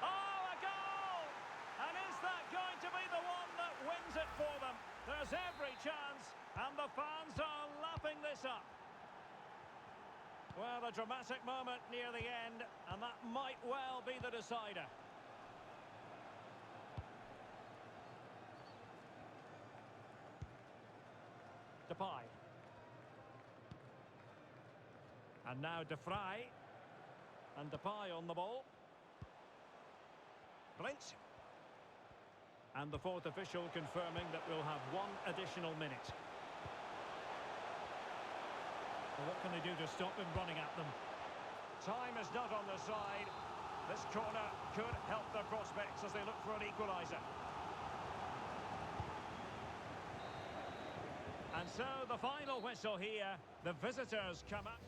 Oh, a goal! And is that going to be the one that wins it for them? There's every chance, and the fans are lapping this up. Well, a dramatic moment near the end, and that might well be the decider. Depay. And now De Vrij. And Depay on the ball. Blind. And the fourth official confirming that we'll have one additional minute. Well, what can they do to stop him running at them? Time is not on their side. This corner could help their prospects as they look for an equaliser. And so the final whistle here. The visitors come up.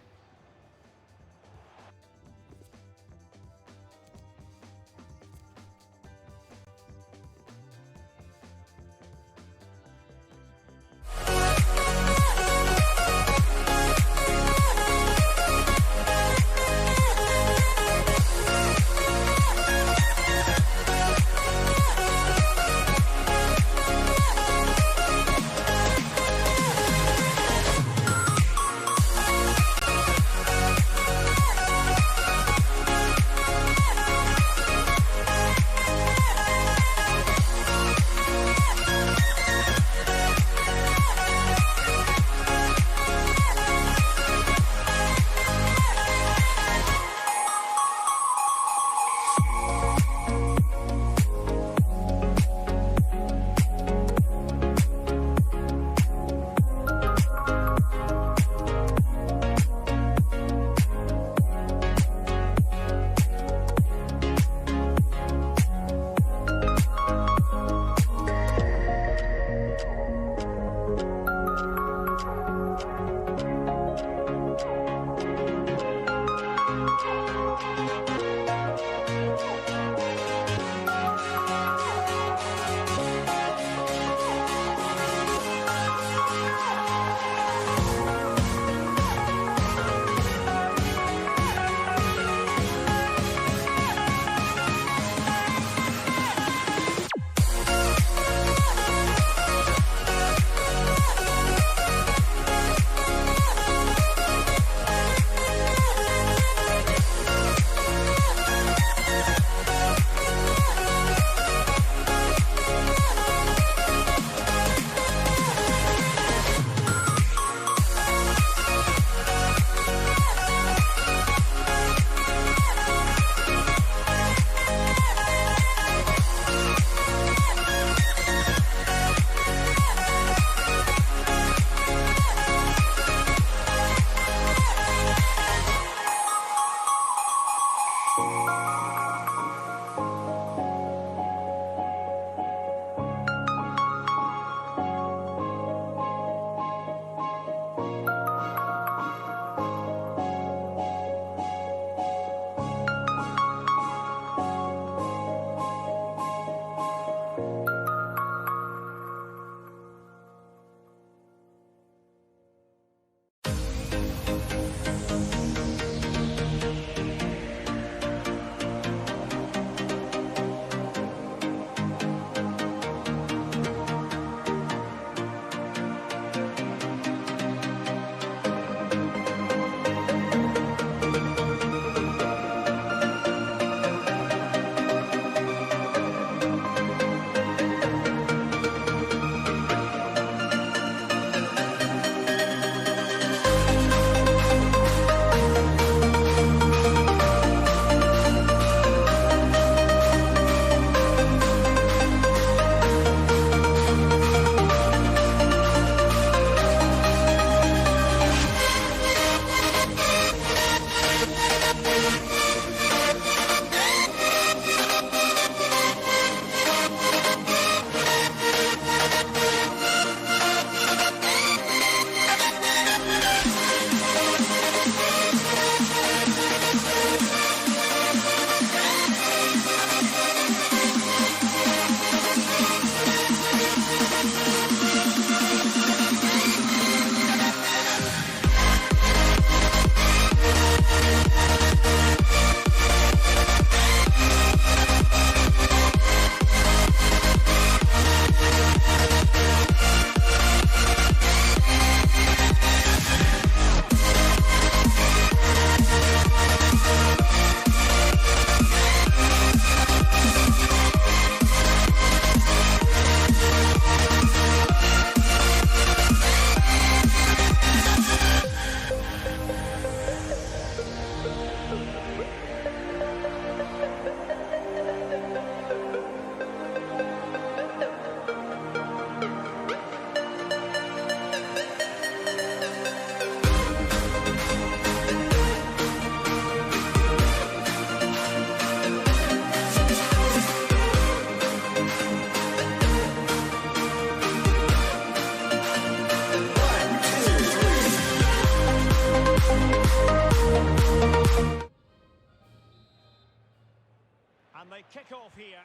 And they kick off here.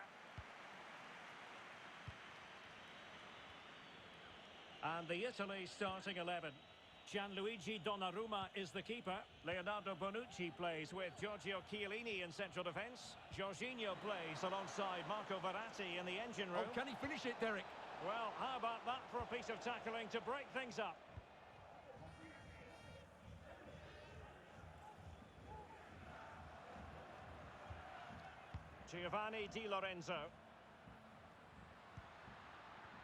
And the Italy starting 11. Gianluigi Donnarumma is the keeper. Leonardo Bonucci plays with Giorgio Chiellini in central defence. Jorginho plays alongside Marco Verratti in the engine room. Oh, can he finish it, Derek? Well, how about that for a piece of tackling to break things up? Giovanni Di Lorenzo.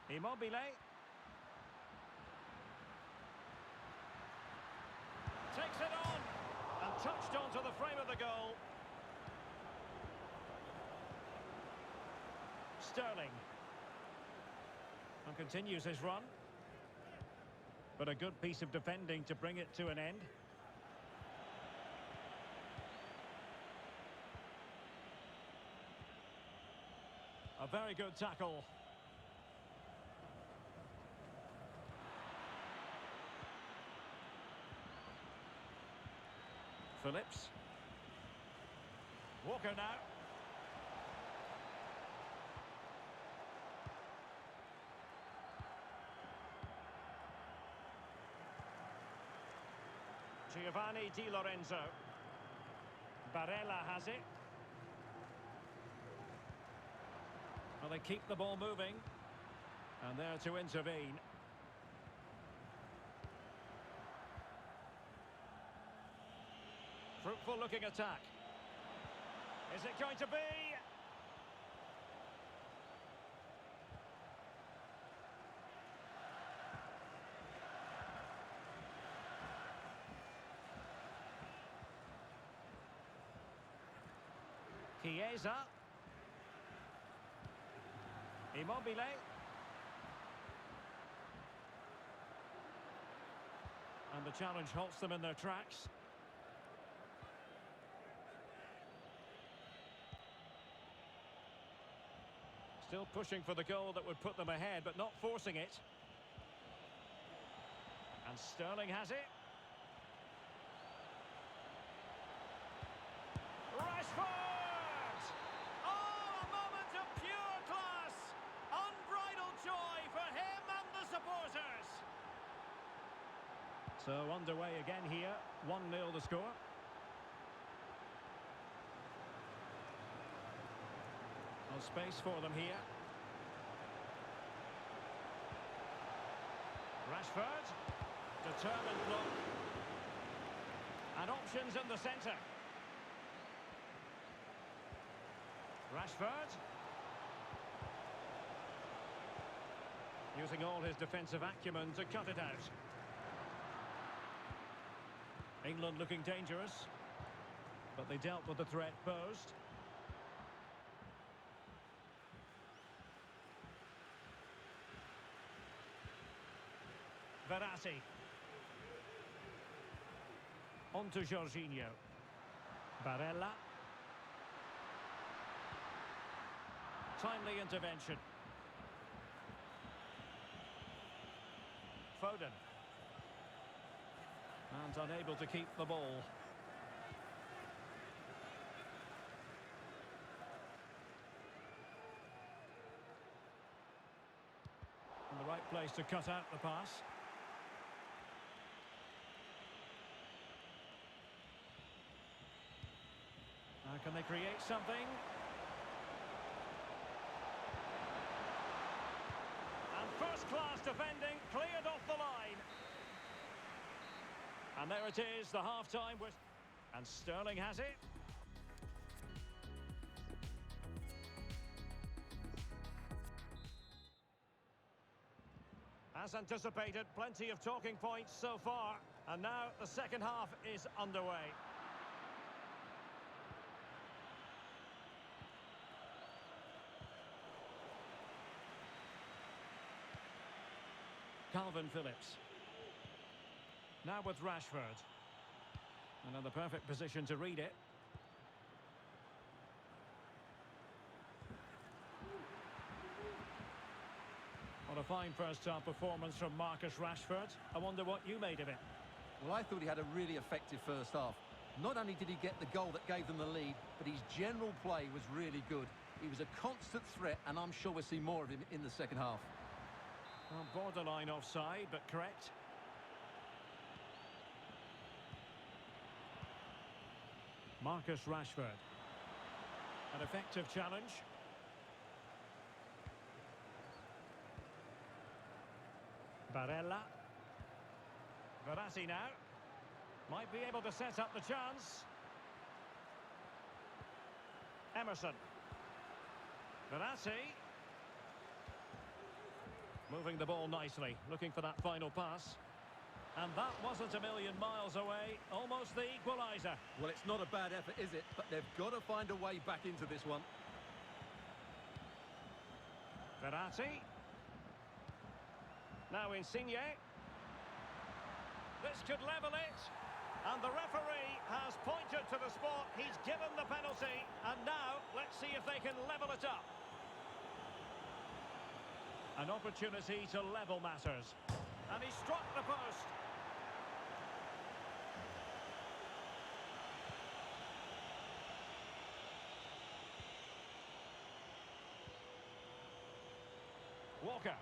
Immobile. Takes it on and touched onto the frame of the goal. Sterling. And continues his run. But a good piece of defending to bring it to an end. A very good tackle. Phillips. Walker now. Giovanni Di Lorenzo. Barella has it. Well, they keep the ball moving. And there to intervene. Fruitful looking attack. Is it going to be? Chiesa. Immobile. And the challenge halts them in their tracks. Still pushing for the goal that would put them ahead, but not forcing it. And Sterling has it. Rashford! Oh, a moment of pure class! Unbridled joy for him and the supporters! So underway again here, 1-0 the score. No space for them here. Rashford, determined look. And options in the centre. Rashford. Using all his defensive acumen to cut it out. England looking dangerous. But they dealt with the threat posed. Verratti. On to Jorginho. Barella. Timely intervention. Foden. And unable to keep the ball. In the right place to cut out the pass. Now can they create something? And first-class defending cleared off the line. And there it is, the half-time. And Sterling has it. As anticipated, plenty of talking points so far. And now the second half is underway. Calvin Phillips. Now with Rashford. Another perfect position to read it. What a fine first-half performance from Marcus Rashford. I wonder what you made of it. Well, I thought he had a really effective first half. Not only did he get the goal that gave them the lead, but his general play was really good. He was a constant threat, and I'm sure we'll see more of him in the second half. Well, borderline offside, but correct. Marcus Rashford. An effective challenge. Barella. Verratti now. Might be able to set up the chance. Emerson. Verratti. Moving the ball nicely, looking for that final pass. And that wasn't a million miles away, almost the equaliser. Well, it's not a bad effort, is it? But they've got to find a way back into this one. Verratti. Now Insigne. This could level it. And the referee has pointed to the spot. He's given the penalty. And now, let's see if they can level it up. An opportunity to level matters. And he struck the post. Walker.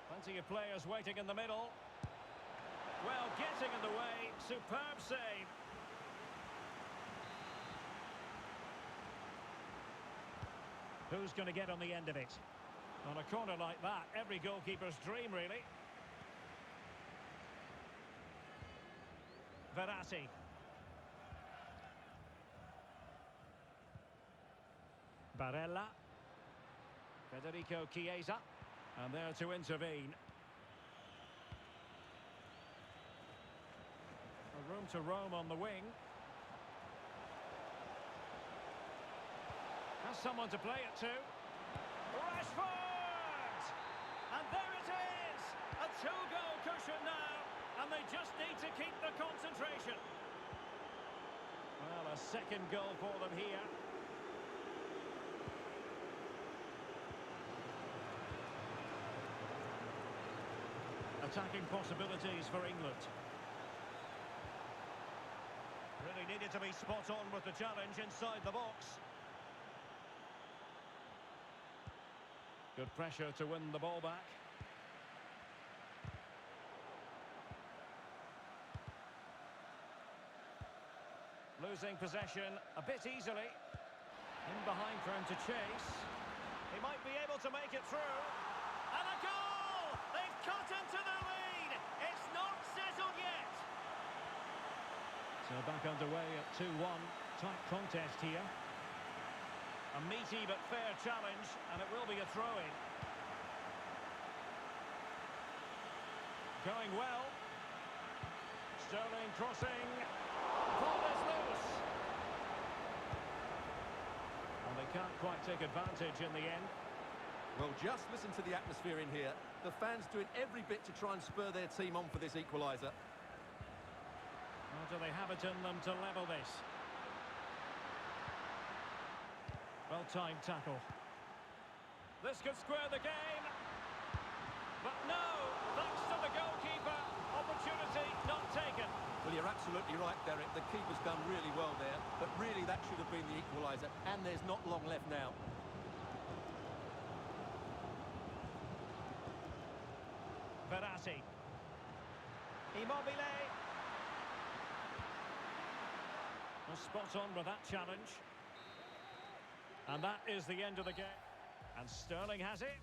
Plenty of players waiting in the middle. Well, getting in the way. Superb save. Who's going to get on the end of it? On a corner like that, every goalkeeper's dream, really. Verratti. Barella. Federico Chiesa. And there to intervene. A room to roam on the wing. Has someone to play it to. Rashford! And there it is! A two-goal cushion now. And they just need to keep the concentration. Well, a second goal for them here. Attacking possibilities for England. Really needed to be spot on with the challenge inside the box. Good pressure to win the ball back. Losing possession a bit easily. In behind for him to chase. He might be able to make it through. And a goal! They've cut into the lead! It's not settled yet! So back underway at 2-1. Tight contest here. A meaty but fair challenge, and it will be a throw-in. Going well. Sterling crossing. Ball is loose. And they can't quite take advantage in the end. Well, just listen to the atmosphere in here. The fans doing every bit to try and spur their team on for this equaliser. Or do they have it in them to level this? Well-timed tackle. This could square the game. But no, thanks to the goalkeeper. Opportunity not taken. Well, you're absolutely right, Derek. The keeper's done really well there. But really, that should have been the equaliser. And there's not long left now. Verratti. Immobile. Was spot on with that challenge. And that is the end of the game. And Sterling has it.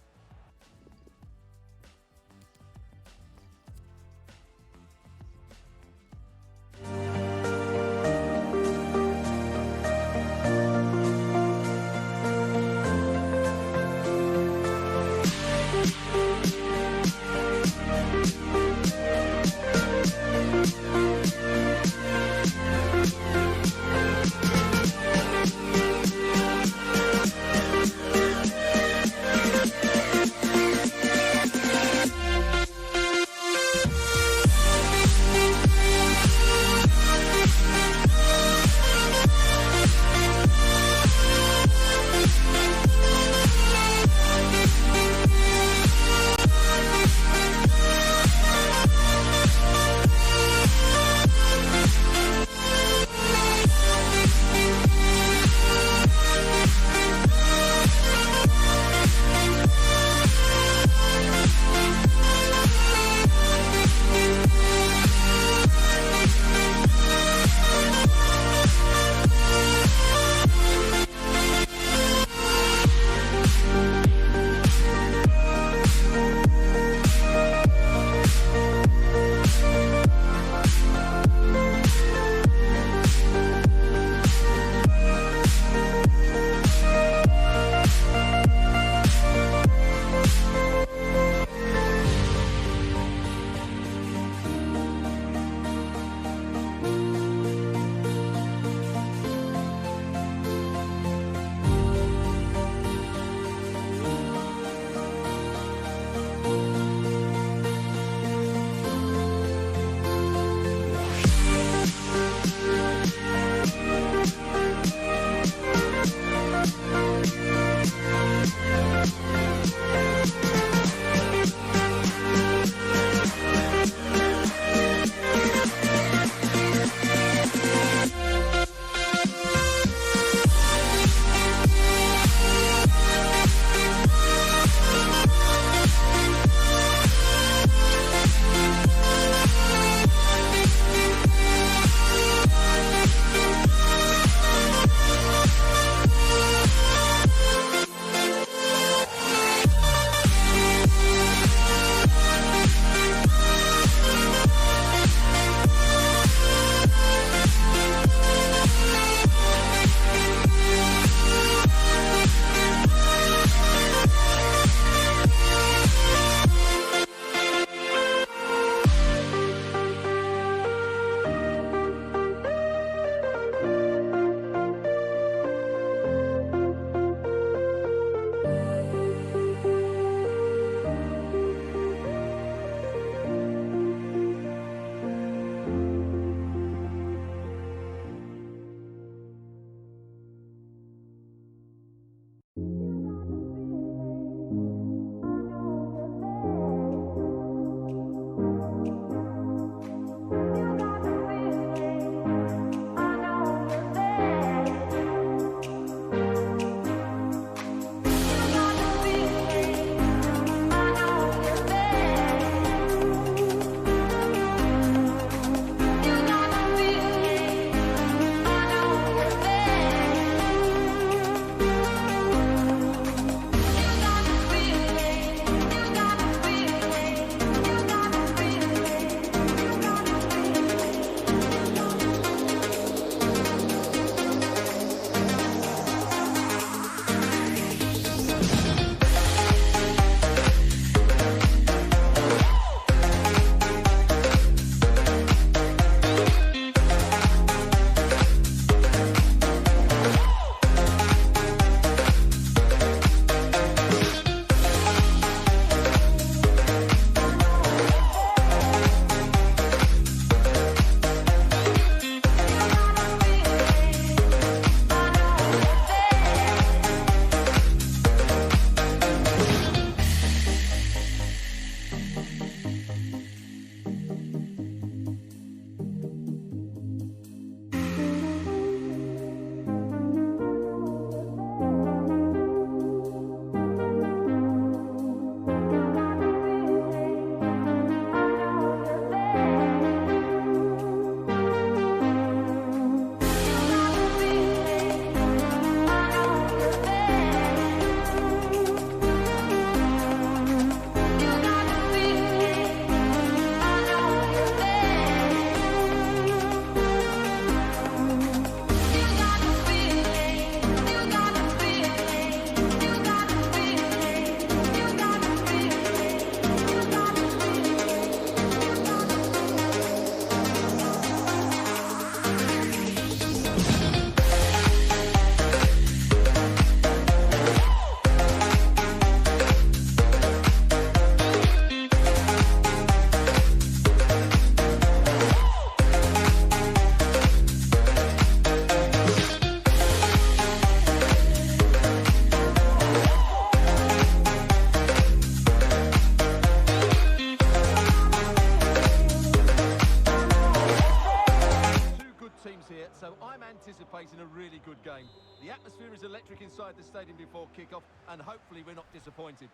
teams here, so I'm anticipating a really good game. The atmosphere is electric inside the stadium before kick-off, and hopefully we're not disappointed.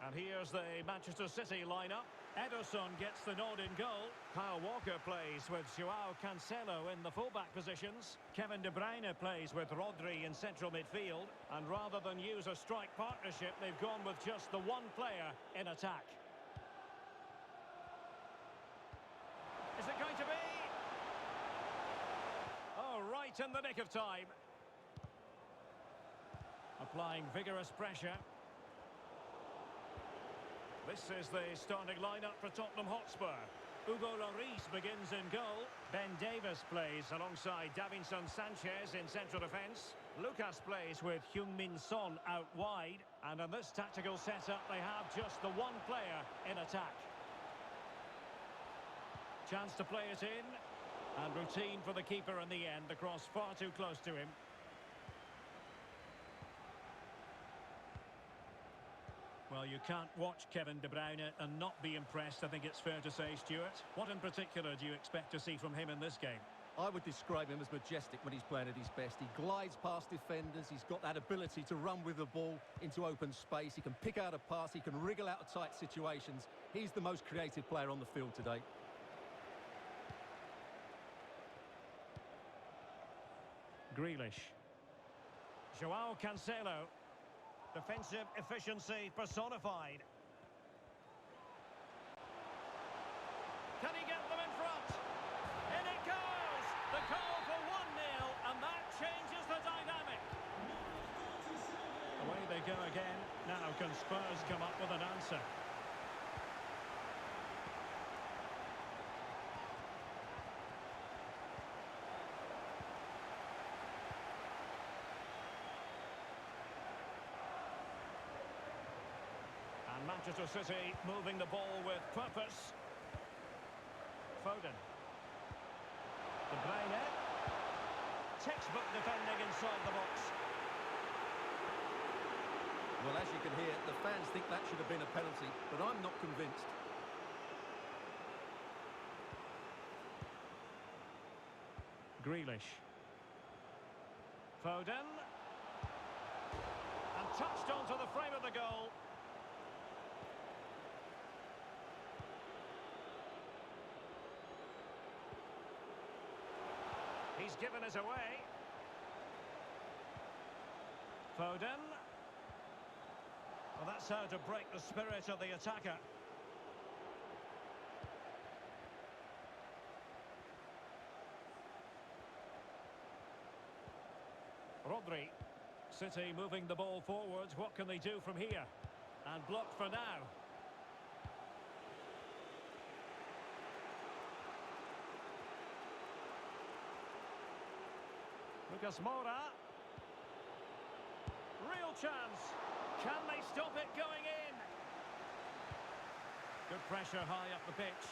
And here's the Manchester City lineup. Ederson gets the nod in goal. Kyle Walker plays with Joao Cancelo in the fullback positions. Kevin De Bruyne plays with Rodri in central midfield. And rather than use a strike partnership, they've gone with just the one player in attack. Is it going to be? Oh, right in the nick of time. Applying vigorous pressure. This is the starting lineup for Tottenham Hotspur. Hugo Lloris begins in goal. Ben Davies plays alongside Davinson Sanchez in central defence. Lucas plays with Heung-min Son out wide. And in this tactical setup, they have just the one player in attack. Chance to play it in. And routine for the keeper in the end. The cross far too close to him. Well, you can't watch Kevin De Bruyne and not be impressed, I think it's fair to say, Stuart. What in particular do you expect to see from him in this game? I would describe him as majestic when he's playing at his best. He glides past defenders, he's got that ability to run with the ball into open space, he can pick out a pass, he can wriggle out of tight situations. He's the most creative player on the field today. Grealish. Joao Cancelo. Defensive efficiency personified. Can he get them in front? In it goes! The goal for 1-0, and that changes the dynamic. Away they go again. Now can Spurs come up with an answer? Manchester City moving the ball with purpose. Foden. De Bruyne. Textbook defending inside the box. Well, as you can hear, the fans think that should have been a penalty, but I'm not convinced. Grealish. Foden. And touched onto the frame of the goal. He's given us away. Foden. Well, that's how to break the spirit of the attacker. Rodri. City moving the ball forwards. What can they do from here? And blocked for now. Lucas Moura. Real chance. Can they stop it going in? Good pressure high up the pitch.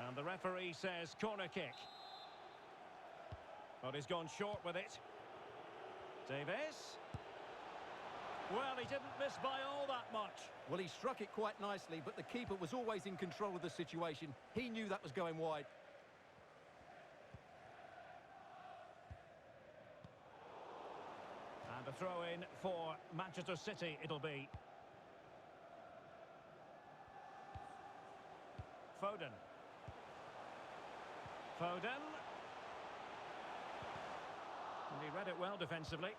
And the referee says corner kick. But he's gone short with it. Davies. Well, he didn't miss by all that much. Well, he struck it quite nicely, but the keeper was always in control of the situation. He knew that was going wide. And a throw-in for Manchester City it'll be. Foden. Foden. And he read it well defensively.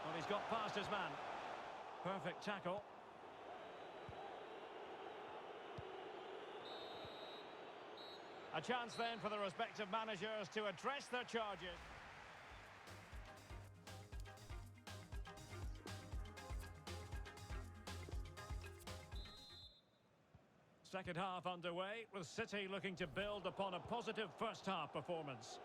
Well, he's got past his man. Perfect tackle. A chance then for the respective managers to address their charges. Second half underway, with City looking to build upon a positive first half performance.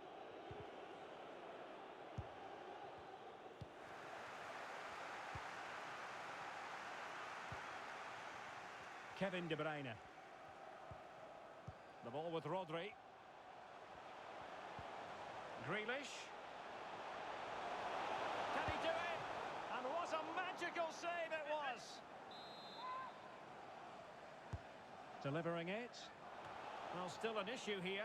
Kevin De Bruyne. The ball with Rodri. Grealish. Can he do it? Delivering it. Well, still an issue here.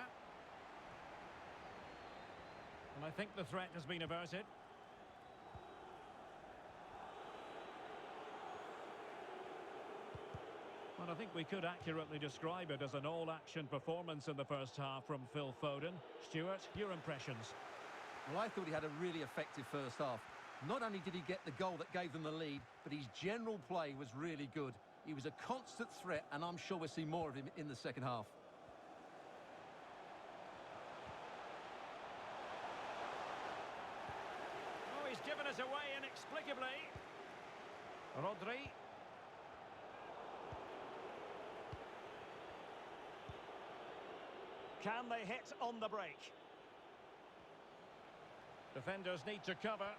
And I think the threat has been averted. Well, I think we could accurately describe it as an all-action performance in the first half from Phil Foden. Stuart, your impressions? Well, I thought he had a really effective first half. Not only did he get the goal that gave them the lead, but his general play was really good. He was a constant threat, and I'm sure we'll see more of him in the second half. Oh, he's given us away inexplicably. Rodri. Can they hit on the break? Defenders need to cover.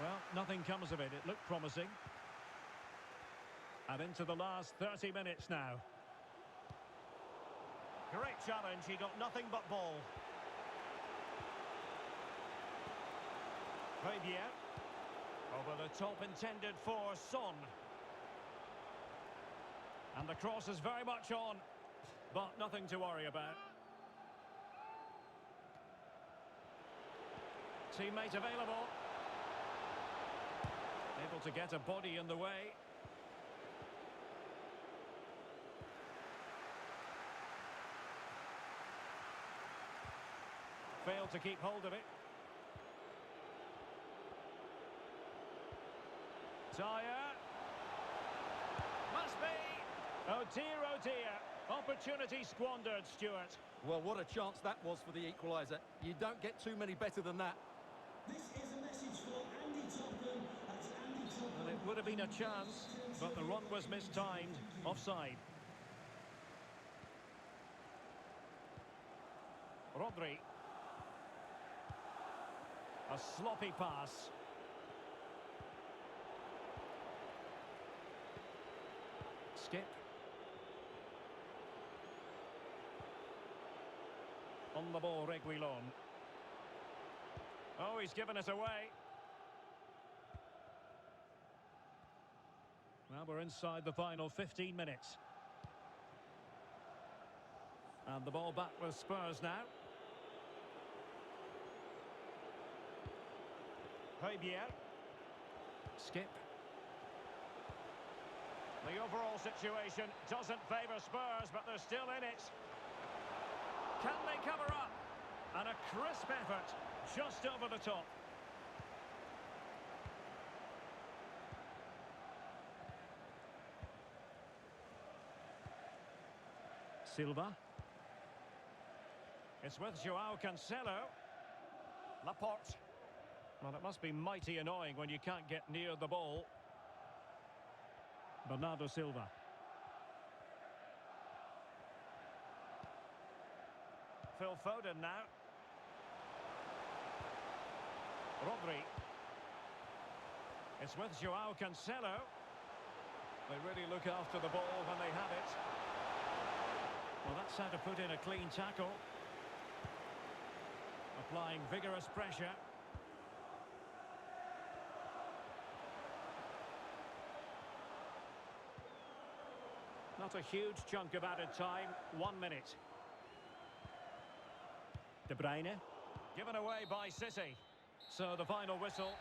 Well, nothing comes of it. It looked promising. And into the last 30 minutes now. Great challenge. He got nothing but ball. Fabian. Over the top, intended for Son. And the cross is very much on, but nothing to worry about. Teammate available. Able to get a body in the way. Failed to keep hold of it. Dyer. Must be. Oh dear, oh dear. Opportunity squandered, Stuart. Well, what a chance that was for the equaliser. You don't get too many better than that. This is a message for Andy Topham. That's Andy Topham. Well, it would have been a chance, but the run was mistimed. Offside. Rodri. A sloppy pass. Skip. On the ball, Reguilon. Oh, he's given us away. Well, we're inside the final 15 minutes. And the ball back with Spurs now. Fabian. Skip. The overall situation doesn't favour Spurs, but they're still in it. Can they cover up? And a crisp effort just over the top. Silva. It's with Joao Cancelo. Laporte. Well, it must be mighty annoying when you can't get near the ball. Bernardo Silva. Phil Foden now. Rodri. It's with Joao Cancelo. They really look after the ball when they have it. Well, that's how to put in a clean tackle. Applying vigorous pressure. Not a huge chunk of added time. 1 minute. De Bruyne. Given away by City. So the final whistle.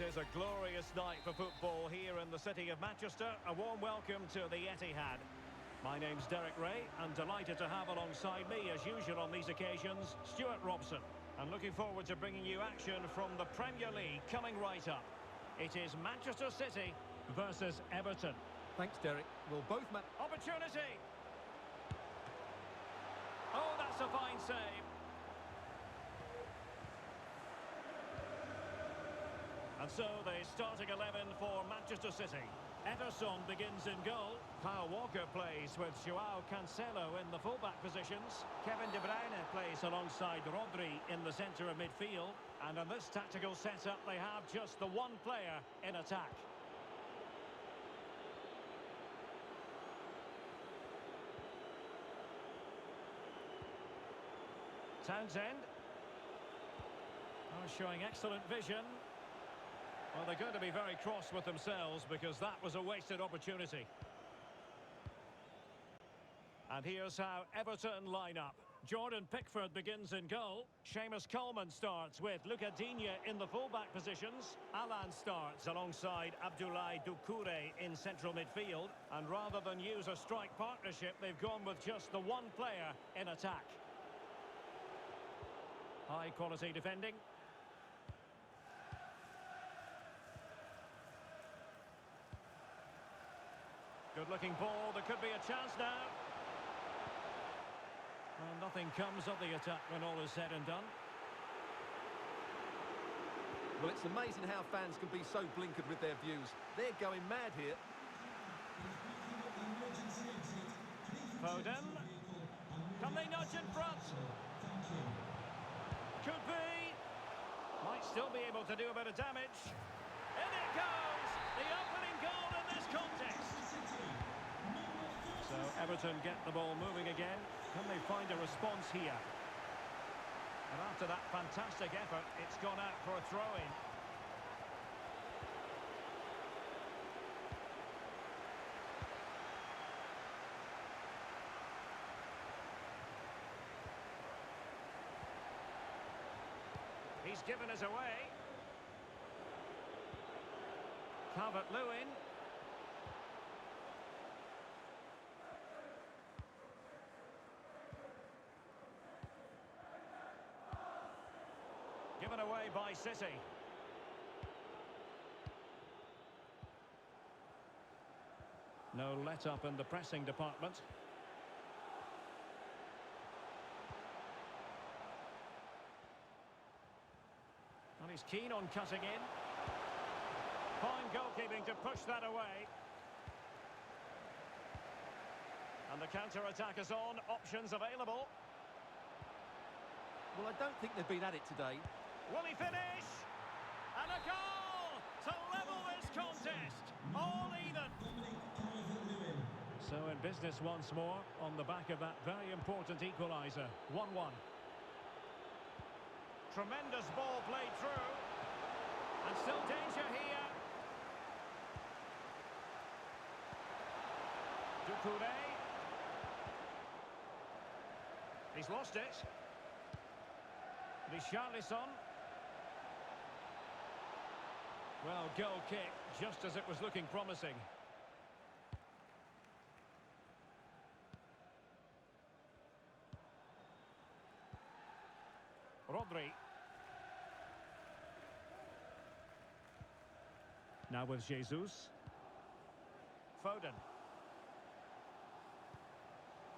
it is a glorious night for football here in the city of Manchester. A warm welcome to the Etihad. My name's Derek Ray, and delighted to have alongside me, as usual on these occasions, Stuart Robson. And looking forward to bringing you action from the Premier League coming right up. It is Manchester City versus Everton. Thanks, Derek. Well, both Opportunity! Oh, that's a fine save. And so the starting 11 for Manchester City. Ederson begins in goal. Kyle Walker plays with Joao Cancelo in the fullback positions. Kevin De Bruyne plays alongside Rodri in the centre of midfield. And in this tactical setup, they have just the one player in attack. Townsend. Oh, showing excellent vision. Well, they're going to be very cross with themselves because that was a wasted opportunity. And here's how Everton line up. Jordan Pickford begins in goal. Seamus Coleman starts with Luca Digne in the fullback positions. Alan starts alongside Abdoulaye Doucouré in central midfield. And rather than use a strike partnership, they've gone with just the one player in attack. High quality defending. Good looking ball, there could be a chance now. Well, nothing comes of the attack when all is said and done. Well, it's amazing how fans can be so blinkered with their views. They're going mad here. Foden. Can they nudge in front? Could be. Might still be able to do a bit of damage. In it goes! The opening goal in this contest. So Everton get the ball moving again. Can they find a response here? And after that fantastic effort, it's gone out for a throw-in. He's given us away. Calvert-Lewin. Given away by City. No let-up in the pressing department. And he's keen on cutting in. Fine goalkeeping to push that away. And the counter-attack is on. Options available. Well, I don't think they've been at it today. Will he finish? And a goal to level this contest. All even. So in business once more on the back of that very important equaliser. 1-1. Tremendous ball played through. And still danger here. Doucouré. He's lost it. Richarlison. Well, goal kick, just as it was looking promising. Rodri. Now with Jesus. Foden.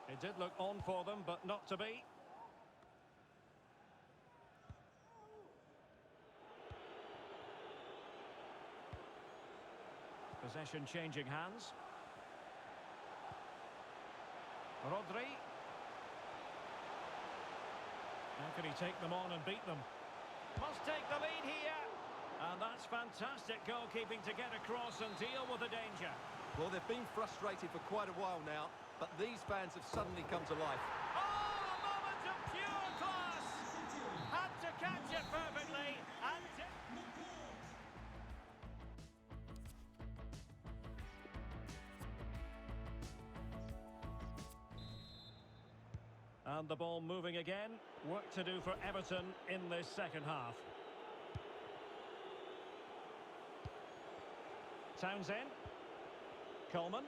It did look on for them, but not to be. Possession changing hands. Rodri. How can he take them on and beat them? Must take the lead here. And that's fantastic goalkeeping to get across and deal with the danger. Well, they've been frustrated for quite a while now, but these fans have suddenly come to life. Oh, a moment of pure class! Had to catch it perfectly. And the ball moving again. Work to do for Everton in this second half. Townsend. Coleman.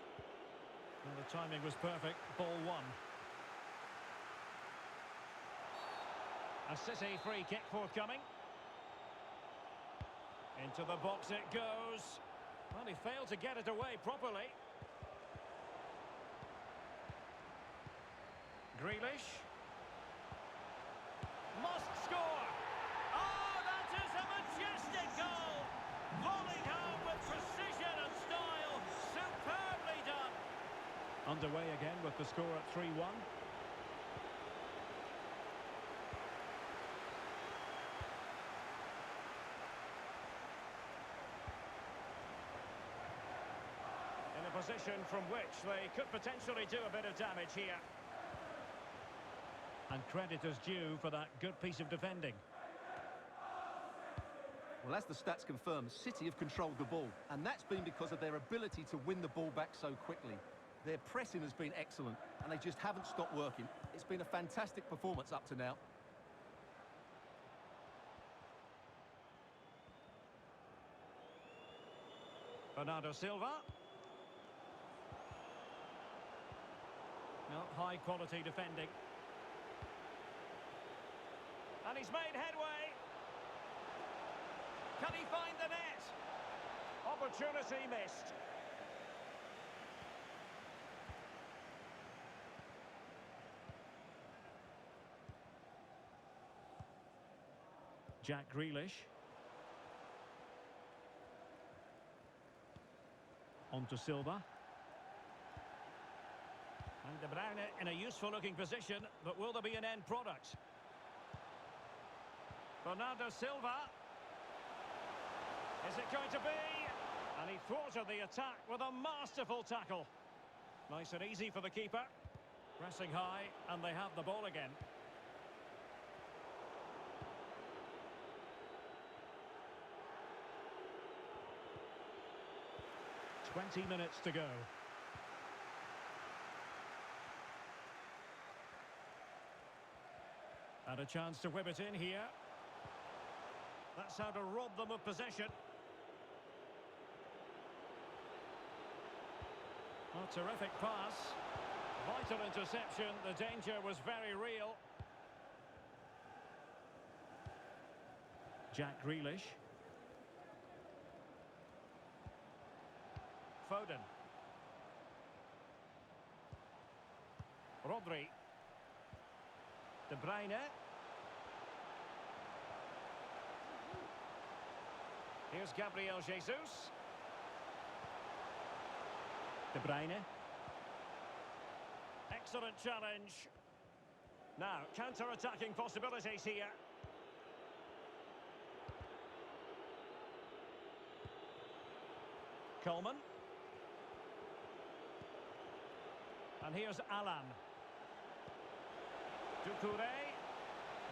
Well, the timing was perfect. Ball one. A City free kick forthcoming. Into the box it goes. Well, he failed to get it away properly. Grealish. Must score. Oh, that is a majestic goal. Volleyed home with precision and style. Superbly done. Underway again with the score at 3-1. In a position from which they could potentially do a bit of damage here. And credit is due for that good piece of defending. Well, as the stats confirm, City have controlled the ball, and that's been because of their ability to win the ball back so quickly. Their pressing has been excellent, and they just haven't stopped working. It's been a fantastic performance up to now. Bernardo Silva. No, high quality defending. And he's made headway. Can he find the net? Opportunity missed. Jack Grealish. On to Silva. And De Bruyne in a useful looking position, but will there be an end product? Bernardo Silva. Is it going to be? And he thwarted the attack with a masterful tackle. Nice and easy for the keeper. Pressing high, and they have the ball again. "20 minutes to go. And a chance to whip it in here. That's how to rob them of possession. Oh, terrific pass. Vital interception. The danger was very real. Jack Grealish. Foden. Rodri. De Bruyne. Here's Gabriel Jesus. De Bruyne. Excellent challenge. Now, counter-attacking possibilities here. Coleman. And here's Alan. Doucouré.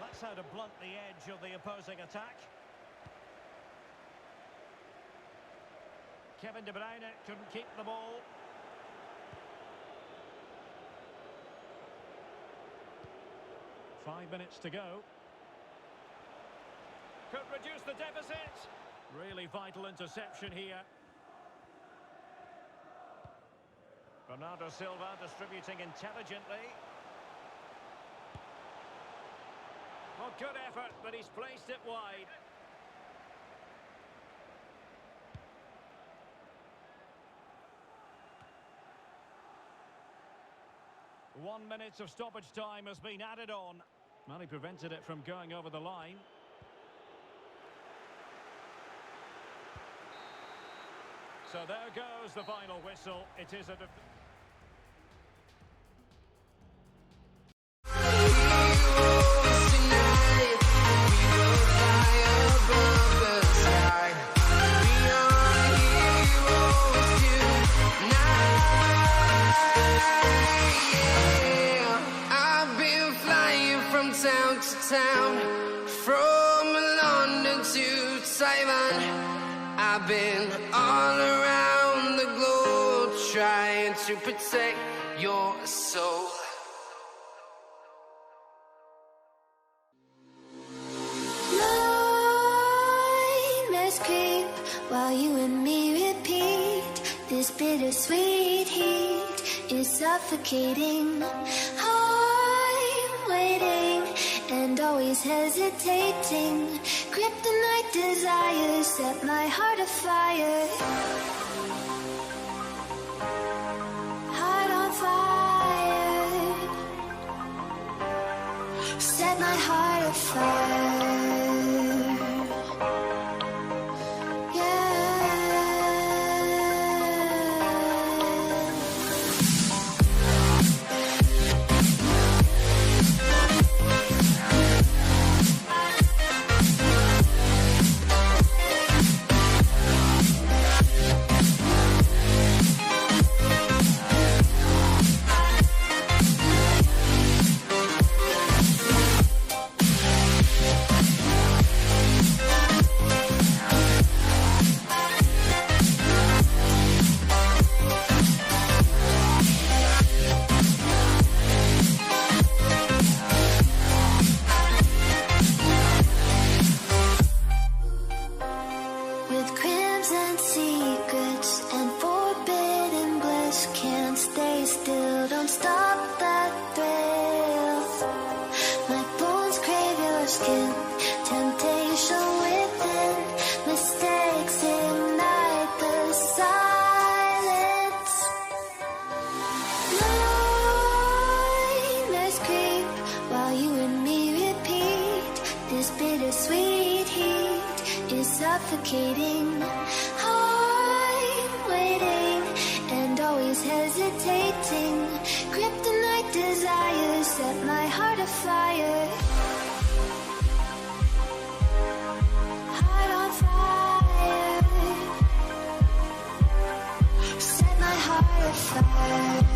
That's how to blunt the edge of the opposing attack. Kevin De Bruyne couldn't keep the ball. Five minutes to go. Could reduce the deficit. Really vital interception here. Bernardo Silva distributing intelligently. Well, good effort, but he's placed it wide. One minute of stoppage time has been added on. Well, he prevented it from going over the line. So there goes the final whistle. It is a... Town to town, from London to Taiwan, I've been all around the globe trying to protect your soul. Nightmares creep while you and me repeat bittersweet heat is suffocating. I'm waiting and always hesitating. Kryptonite desires set my heart afire. Heart on fire. Set my heart afire. Suffocating. I'm waiting and always hesitating. Kryptonite desires set my heart afire. Heart on fire. Set my heart afire.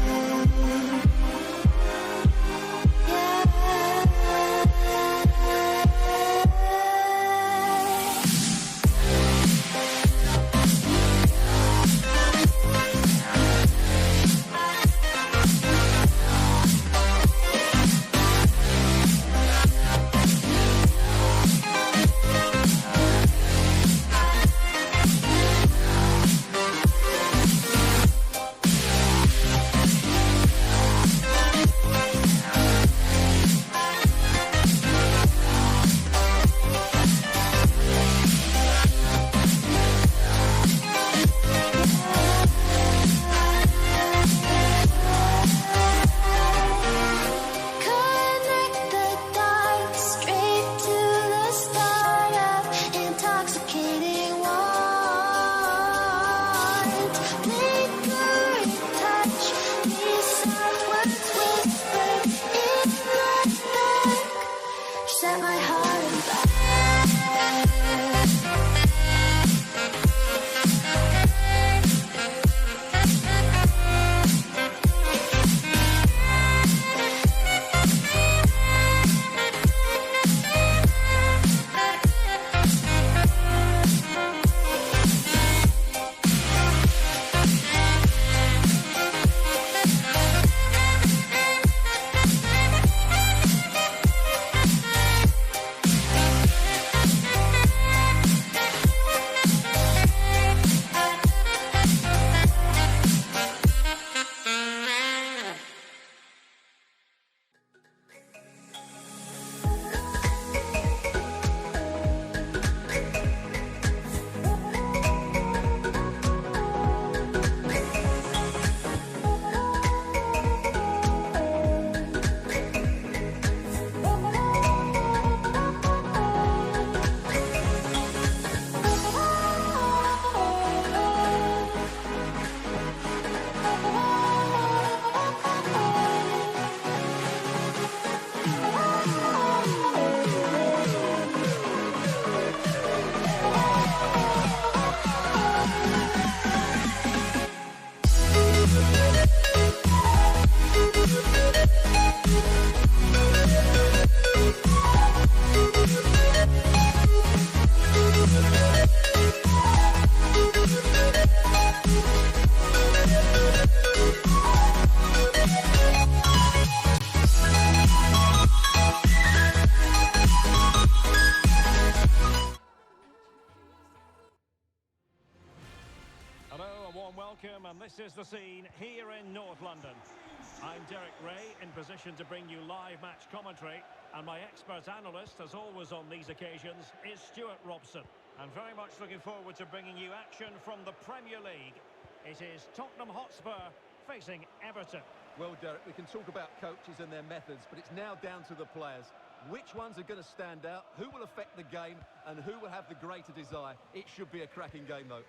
welcome, and this is the scene here in North London. I'm Derek Ray, in position to bring you live match commentary, and my expert analyst, as always on these occasions, is Stuart Robson. And very much looking forward to bringing you action from the Premier League. It is Tottenham Hotspur facing Everton. Well, Derek, we can talk about coaches and their methods, but it's now down to the players. Which ones are going to stand out, who will affect the game, and who will have the greater desire? It should be a cracking game, though.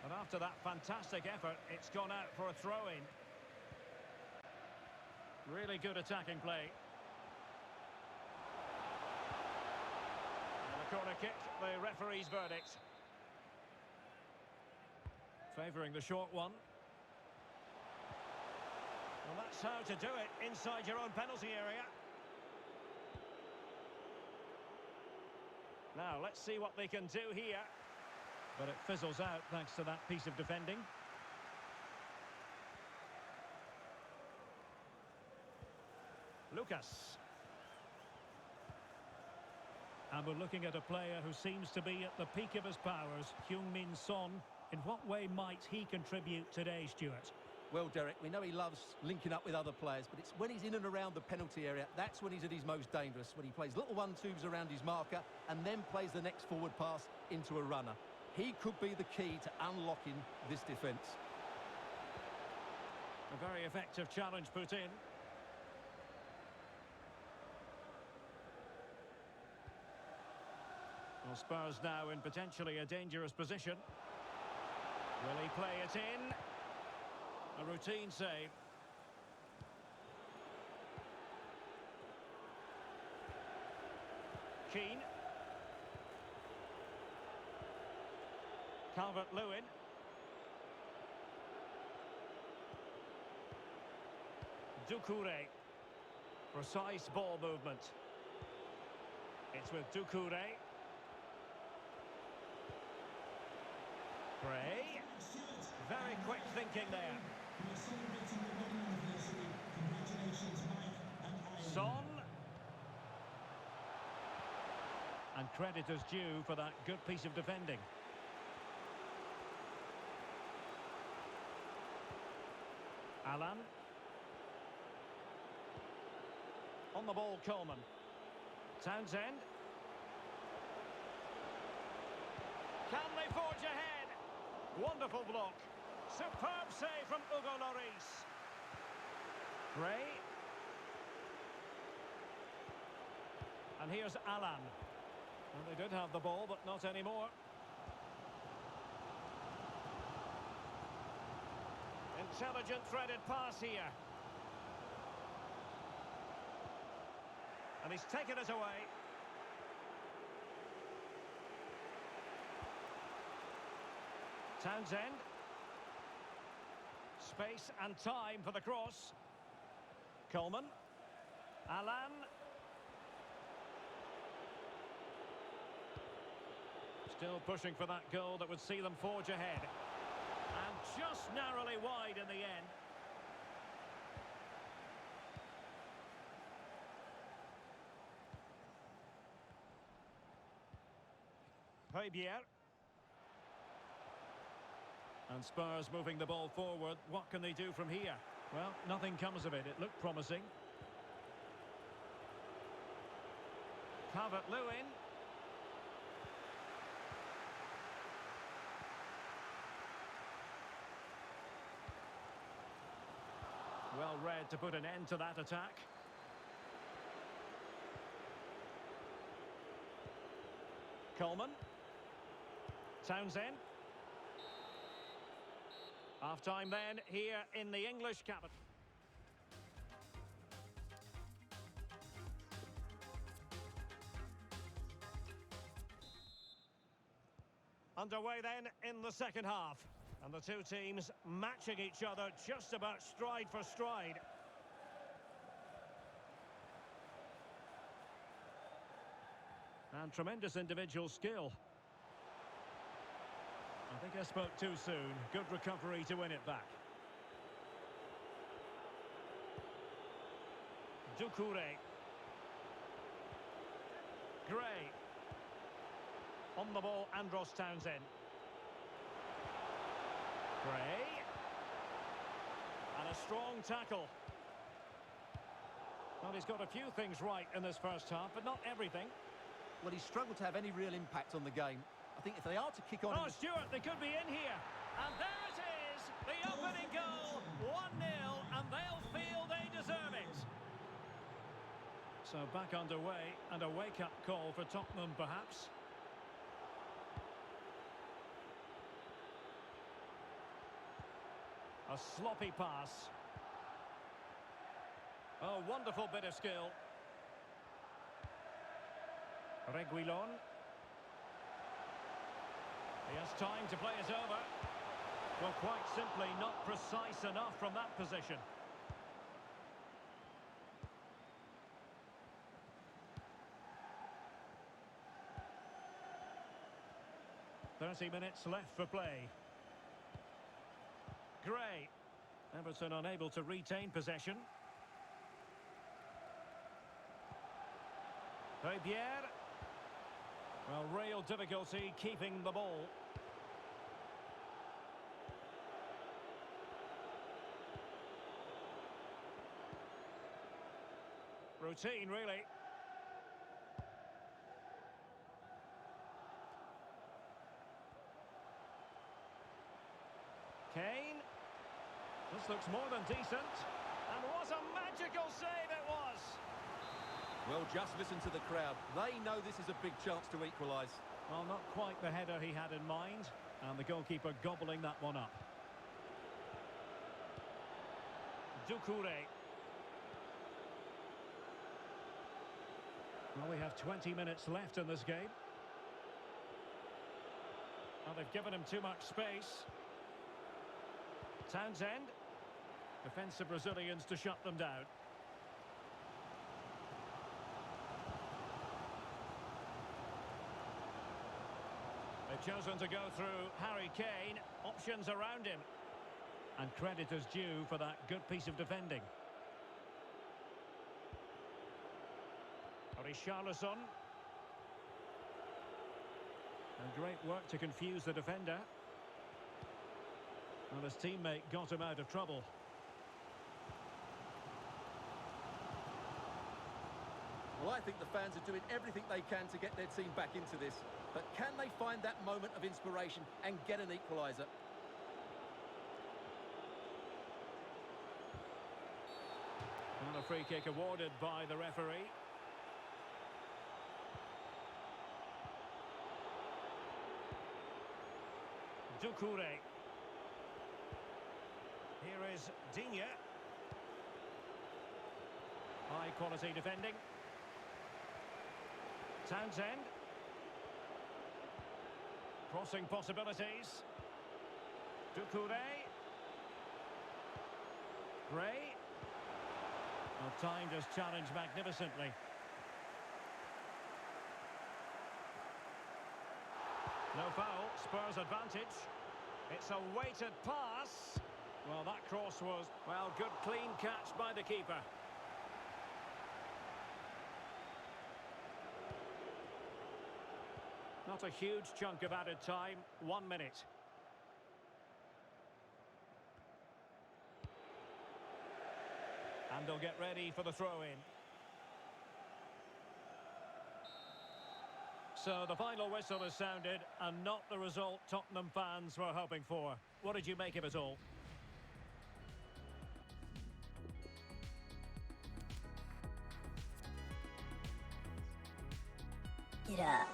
And after that fantastic effort, it's gone out for a throw-in. Really good attacking play. And a corner kick, the referee's verdict. Favouring the short one. Well, that's how to do it, inside your own penalty area. Now, let's see what they can do here. But it fizzles out thanks to that piece of defending. Lucas. And we're looking at a player who seems to be at the peak of his powers, Heung-min Son. In what way might he contribute today, Stuart? Well, Derek, we know he loves linking up with other players, but it's when he's in and around the penalty area, that's when he's at his most dangerous, when he plays little one-twos around his marker and then plays the next forward pass into a runner. He could be the key to unlocking this defence. A very effective challenge put in. Well, Spurs now in potentially a dangerous position. Will he play it in? A routine save. Keane. Calvert-Lewin. Doucouré. Precise ball movement. It's with Doucouré. Gray. Very quick thinking there. Son. And credit is due for that good piece of defending. Alan. On the ball, Coleman. Townsend. Can they forge ahead? Wonderful block. Superb save from Hugo Lloris. Gray. And here's Alan. Well, they did have the ball, but not anymore. Intelligent threaded pass here. And he's taken it away. Townsend. Space and time for the cross. Coleman. Alan. Still pushing for that goal that would see them forge ahead. And just narrowly wide in the end. Højbjerg. And Spurs moving the ball forward. What can they do from here? Well, nothing comes of it. It looked promising. Calvert-Lewin. Well read to put an end to that attack. Coleman. Townsend. Half-time then, here in the English capital. Underway then in the second half. And the two teams matching each other just about stride for stride. And tremendous individual skill. I think I spoke too soon. Good recovery to win it back. Doucouré. Gray. On the ball, Andros Townsend. Gray. And a strong tackle. Well, he's got a few things right in this first half, but not everything. Well, he's struggled to have any real impact on the game. I think if they are to kick on... Oh, Stuart, they could be in here. And there it is, the opening goal. 1-0, and they'll feel they deserve it. So back underway, and a wake-up call for Tottenham, perhaps. A sloppy pass. Oh, wonderful bit of skill. Reguilon. He has time to play it over. Well, quite simply not precise enough from that position. "30 minutes left for play. Gray. Everton unable to retain possession. Ribier. Well, real difficulty keeping the ball. Routine, really. Kane. This looks more than decent. And what a magical save it was! Well, just listen to the crowd. They know this is a big chance to equalise. Well, not quite the header he had in mind. And the goalkeeper gobbling that one up. Doucouré. Well, we have 20 minutes left in this game. Well, they've given him too much space. Townsend. Defensive Brazilians to shut them down. They've chosen to go through Harry Kane. Options around him. And credit is due for that good piece of defending. Richarlison. And great work to confuse the defender. And his teammate got him out of trouble. Well, I think the fans are doing everything they can to get their team back into this. But can they find that moment of inspiration and get an equaliser? And a free kick awarded by the referee. Doucouré. Here is Digne. High quality defending. Townsend. Crossing possibilities. Doucouré. Gray. Well, timed his challenge magnificently. No foul, Spurs advantage. It's a weighted pass. Well, that cross was, well, good clean catch by the keeper. Not a huge chunk of added time, 1 minute. And they'll get ready for the throw-in. So the final whistle is sounded, and not the result Tottenham fans were hoping for. What did you make of it all? Get up.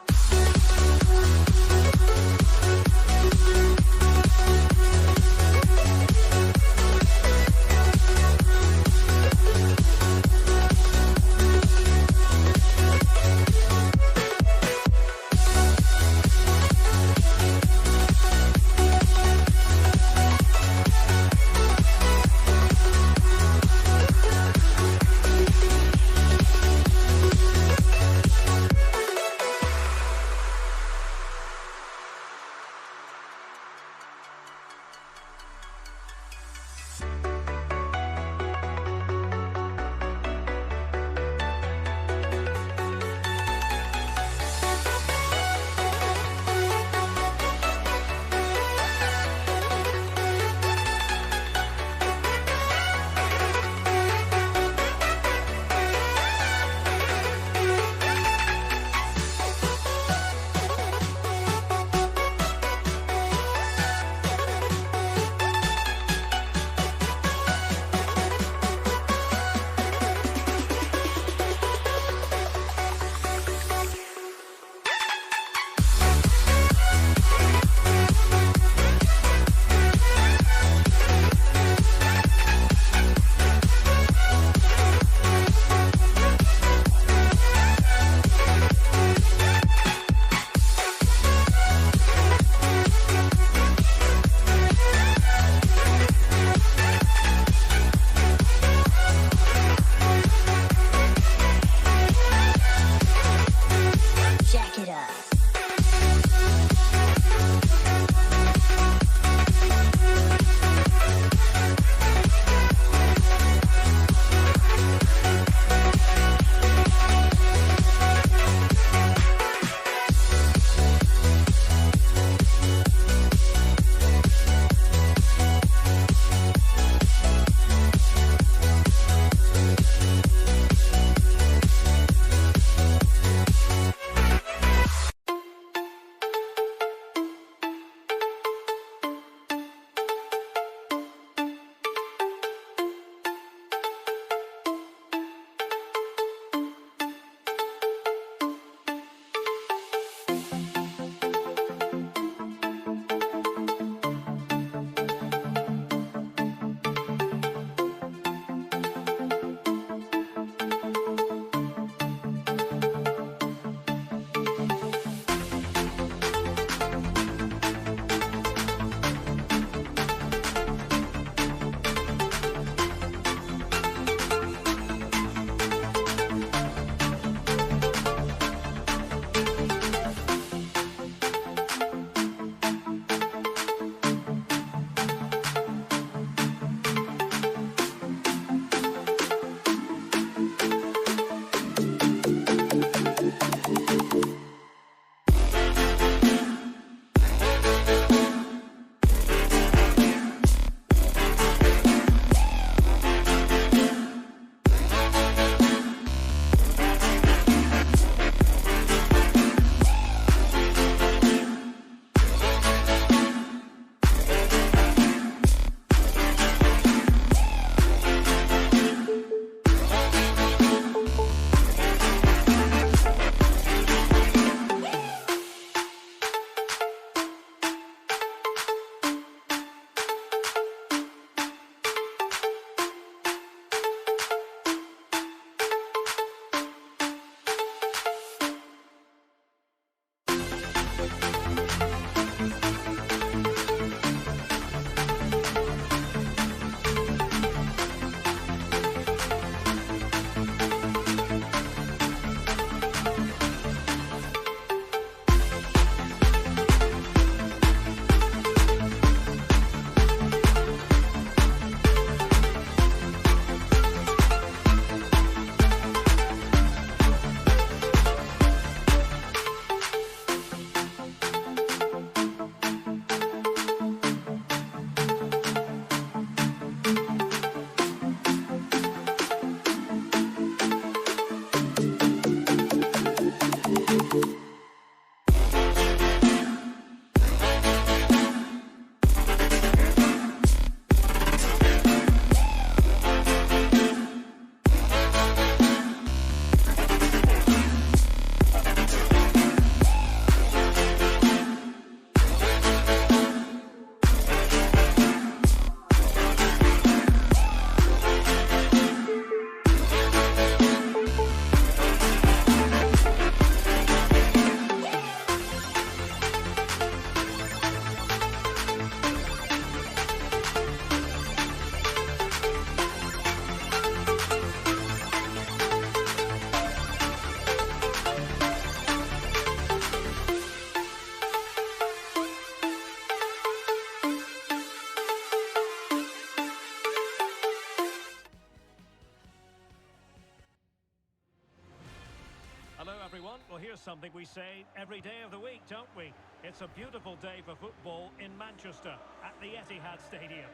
Hello everyone. Well, here's something we say every day of the week, don't we? It's a beautiful day for football in Manchester at the Etihad Stadium.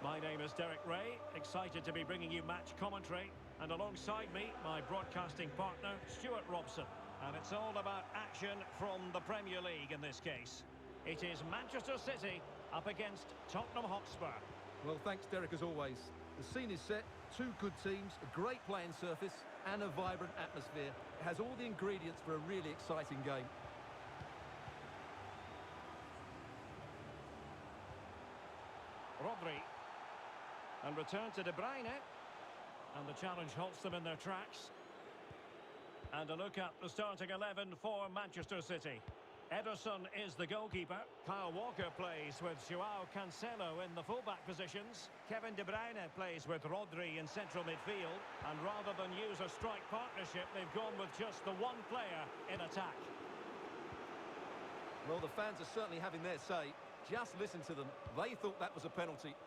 My name is Derek Ray, excited to be bringing you match commentary, and alongside me, my broadcasting partner, Stuart Robson. And it's all about action from the Premier League in this case. It is Manchester City up against Tottenham Hotspur. Well, thanks, Derek, as always. The scene is set, two good teams, a great playing surface, and a vibrant atmosphere. It has all the ingredients for a really exciting game. Rodri. And return to De Bruyne. And the challenge halts them in their tracks. And a look at the starting 11 for Manchester City. Ederson is the goalkeeper. Kyle Walker plays with Joao Cancelo in the fullback positions. Kevin De Bruyne plays with Rodri in central midfield. And rather than use a strike partnership, they've gone with just the one player in attack. Well, the fans are certainly having their say. Just listen to them. They thought that was a penalty.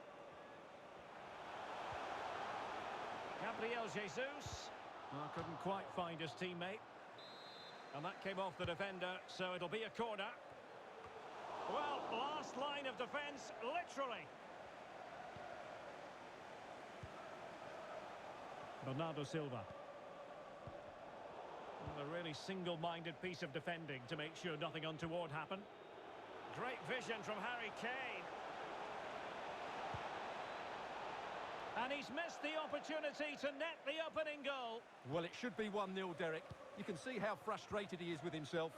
Gabriel Jesus. Couldn't quite find his teammate. And that came off the defender, so it'll be a corner. Well, last line of defence, literally. Bernardo Silva. And a really single-minded piece of defending to make sure nothing untoward happened. Great vision from Harry Kane. And he's missed the opportunity to net the opening goal. Well, it should be 1-0, Derek. You can see how frustrated he is with himself.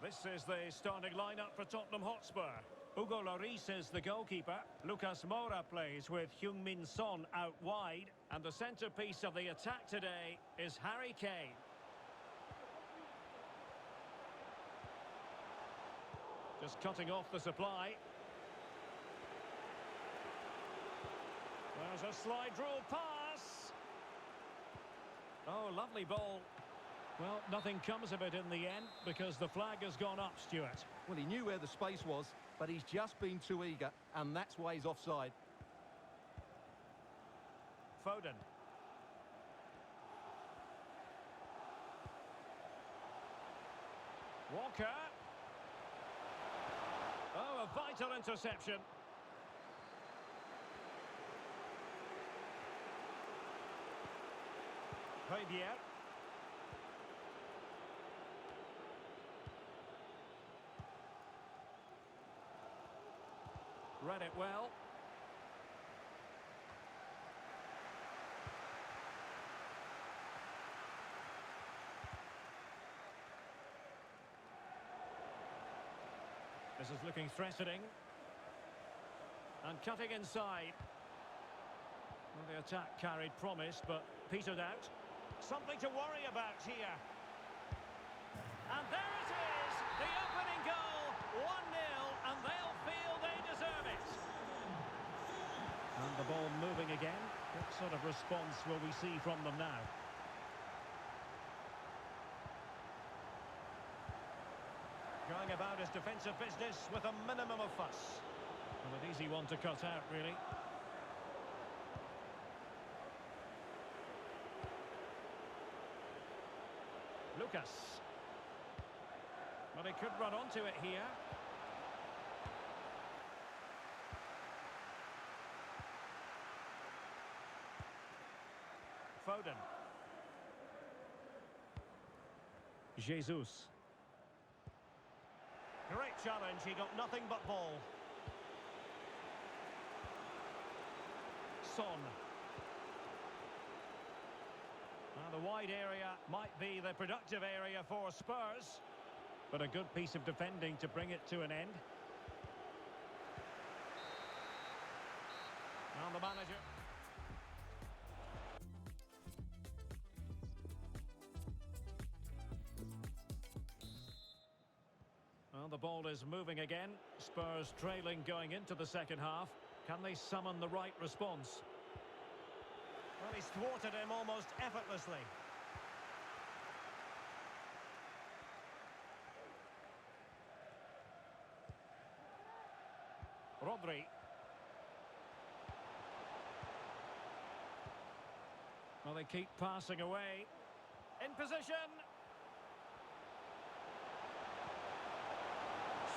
This is the starting lineup for Tottenham Hotspur. Hugo Lloris is the goalkeeper. Lucas Moura plays with Heung-min Son out wide. And the centrepiece of the attack today is Harry Kane. Just cutting off the supply. There's a slide rule pass. Oh, lovely ball. Well, nothing comes of it in the end because the flag has gone up, Stuart. Well, he knew where the space was, but he's just been too eager, and that's why he's offside. Foden. Walker. Oh, a vital interception. Fabier. Read it well. This is looking threatening. And cutting inside. Well, the attack carried promise, but petered out. Something to worry about here. And there it is, the opening goal, 1-0, and they'll feel they deserve it. And the ball moving again. What sort of response will we see from them now? Going about his defensive business with a minimum of fuss. Well, an easy one to cut out, really. Lucas. But he could run onto it here. Foden. Jesus. Great challenge, he got nothing but ball. Son. Now the wide area might be the productive area for Spurs, but a good piece of defending to bring it to an end. Now the manager. Well, the ball is moving again. Spurs trailing going into the second half. Can they summon the right response? Well, he's thwarted him almost effortlessly. Rodri. Well, they keep passing away. In position.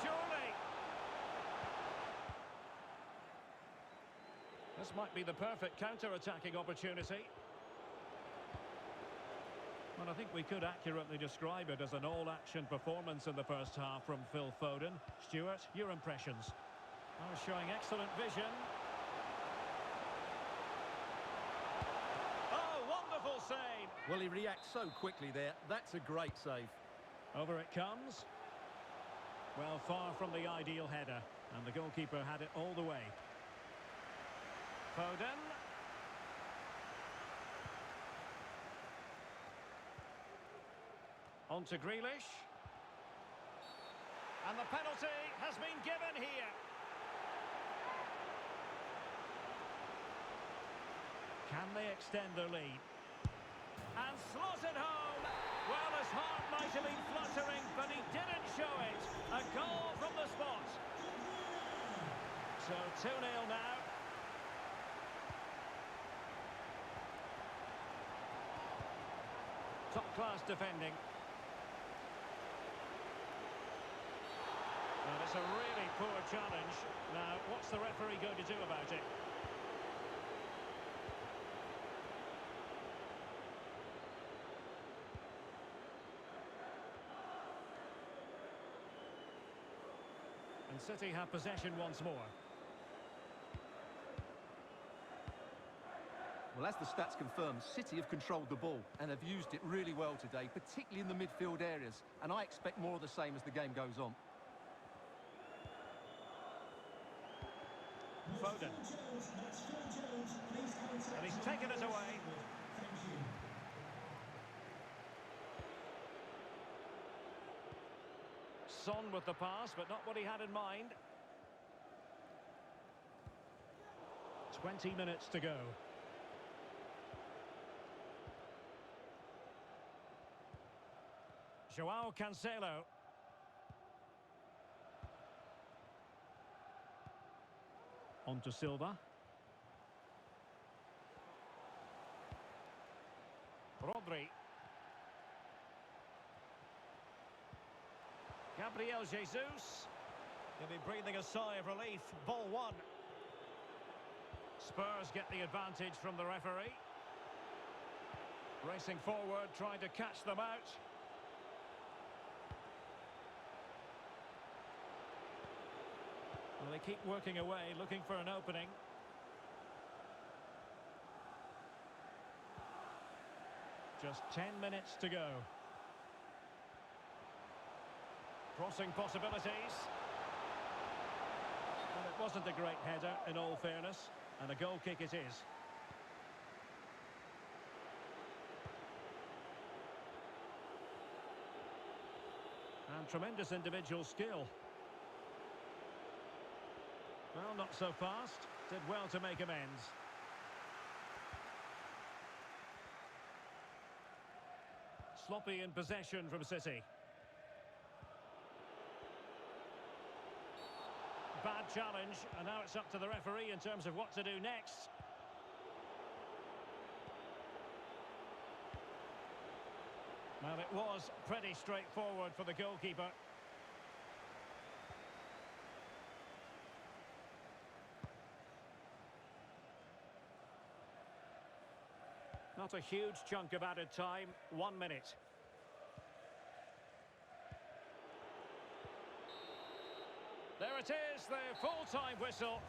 Surely. This might be the perfect counter-attacking opportunity. Well, I think we could accurately describe it as an all-action performance in the first half from Phil Foden. Stuart, your impressions? Oh, showing excellent vision. Oh, wonderful save! Well, he reacts so quickly there. That's a great save. Over it comes. Well, far from the ideal header. And the goalkeeper had it all the way. Foden. On to Grealish. And the penalty has been given here. Can they extend their lead? And slotted home. Well, his heart might have been fluttering, but he didn't show it. A goal from the spot. So 2-0 now. Top-class defending. Well, it's a really poor challenge. Now, what's the referee going to do about it? And City have possession once more. Well, as the stats confirm, City have controlled the ball and have used it really well today, particularly in the midfield areas. And I expect more of the same as the game goes on. Foden. And he's taken it away. Son with the pass, but not what he had in mind. 20 minutes to go. Joao Cancelo. On to Silva. Rodri. Gabriel Jesus. He'll be breathing a sigh of relief. Ball one. Spurs get the advantage from the referee. Racing forward, trying to catch them out. Well, they keep working away, looking for an opening. Just 10 minutes to go. Crossing possibilities. Well, it wasn't a great header, in all fairness, and a goal kick it is. And tremendous individual skill. Well, not so fast. Did well to make amends. Sloppy in possession from City. Bad challenge, and now it's up to the referee in terms of what to do next. Well, it was pretty straightforward for the goalkeeper. Not a huge chunk of added time, 1 minute. There it is, the full-time whistle.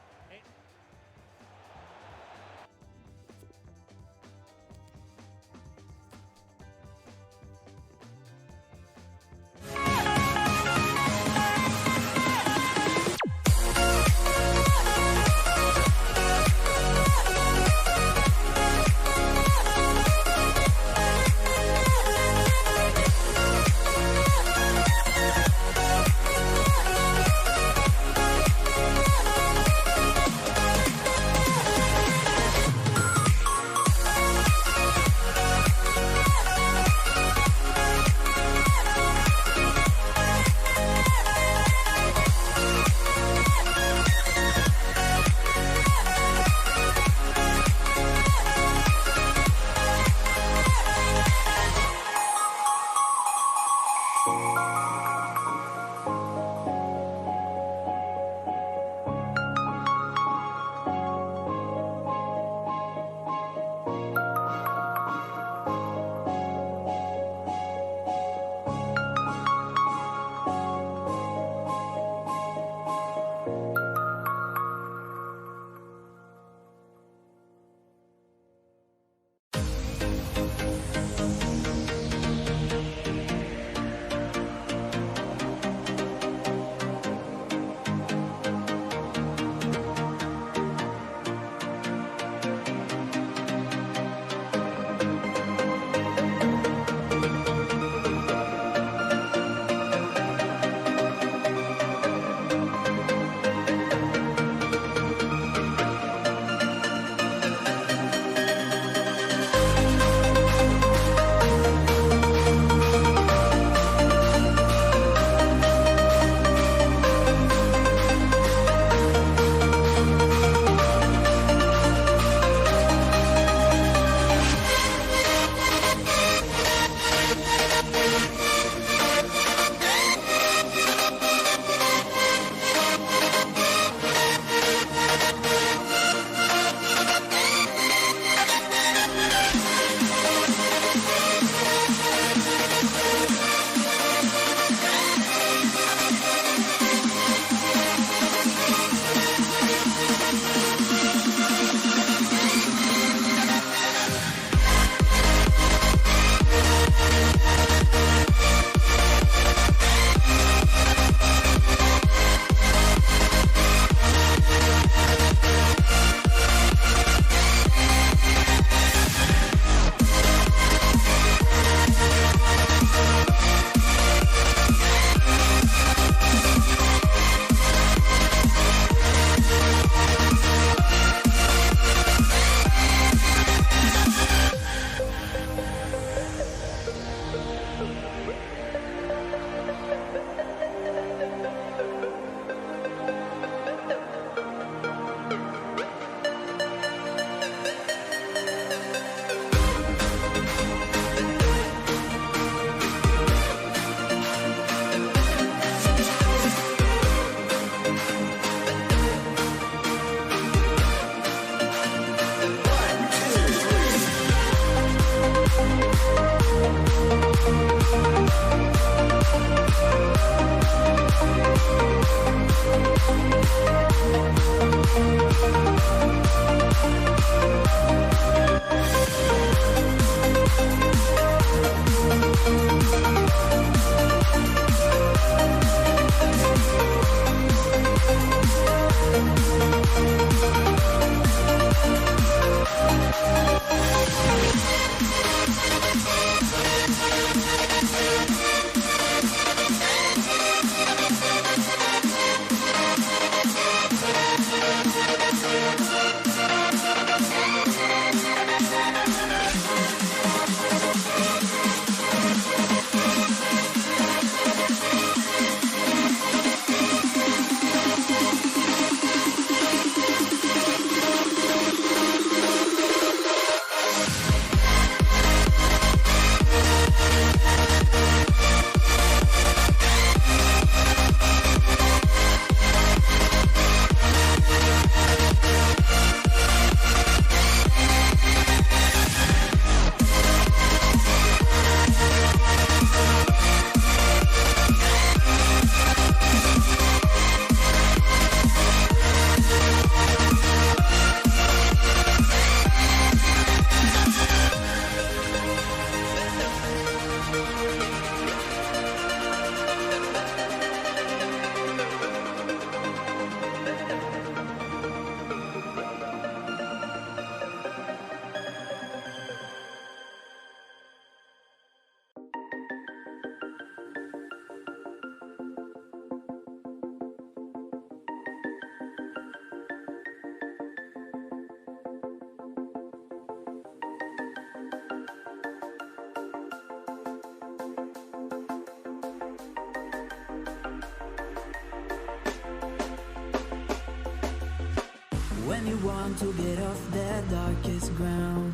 When you want to get off the darkest ground.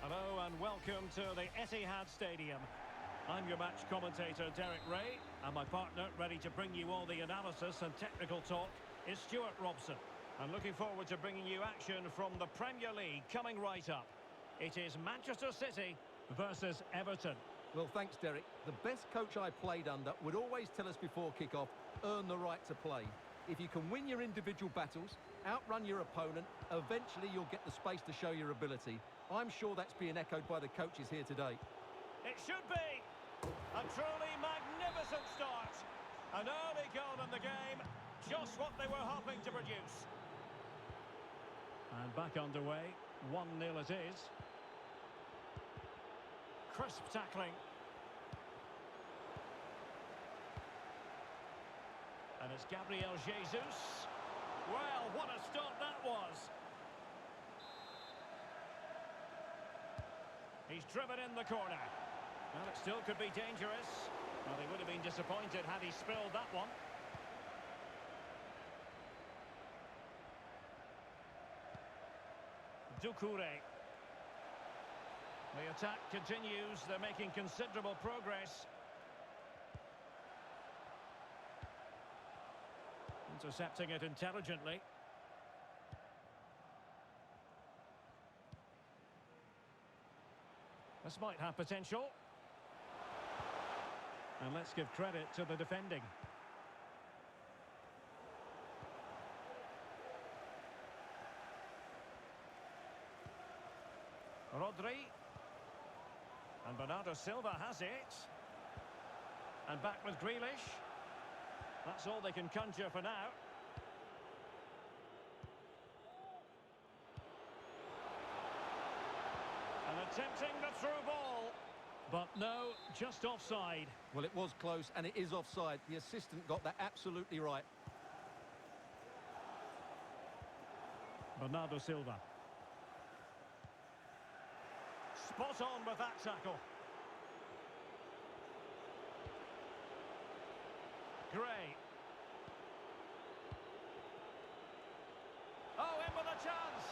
Hello and welcome to the Etihad Stadium. I'm your match commentator Derek Ray, and my partner ready to bring you all the analysis and technical talk is Stuart Robson. I'm looking forward to bringing you action from the Premier League coming right up. It is Manchester City versus Everton. Well, thanks, Derek. The best coach I played under would always tell us before kick-off, earn the right to play. If you can win your individual battles, outrun your opponent, eventually you'll get the space to show your ability. I'm sure that's being echoed by the coaches here today. It should be a truly magnificent start. An early goal in the game, just what they were hoping to produce. And back underway, 1-0 it is. Crisp tackling. And it's Gabriel Jesus. Well, what a start that was. He's driven in the corner. Well, it still could be dangerous. Well, he would have been disappointed had he spilled that one. Doucouré. The attack continues. They're making considerable progress. Intercepting it intelligently. This might have potential. And let's give credit to the defending. Rodri. And Bernardo Silva has it. And back with Grealish. That's all they can conjure for now. And attempting the through ball. But no, just offside. Well, it was close, and it is offside. The assistant got that absolutely right. Bernardo Silva. Spot on with that tackle. Gray. Oh, in with a chance.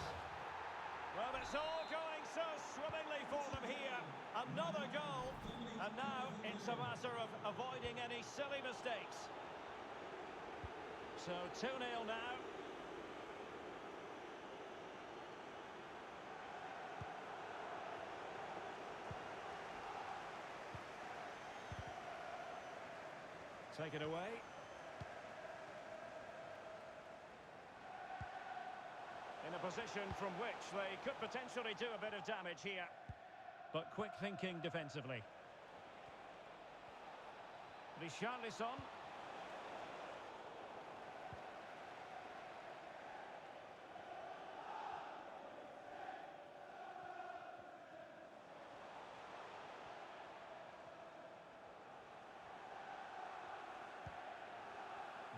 Well, it's all going so swimmingly for them here. Another goal. And now it's a matter of avoiding any silly mistakes. So 2-0 now. Take it away. In a position from which they could potentially do a bit of damage here. But quick thinking defensively. Richarlison.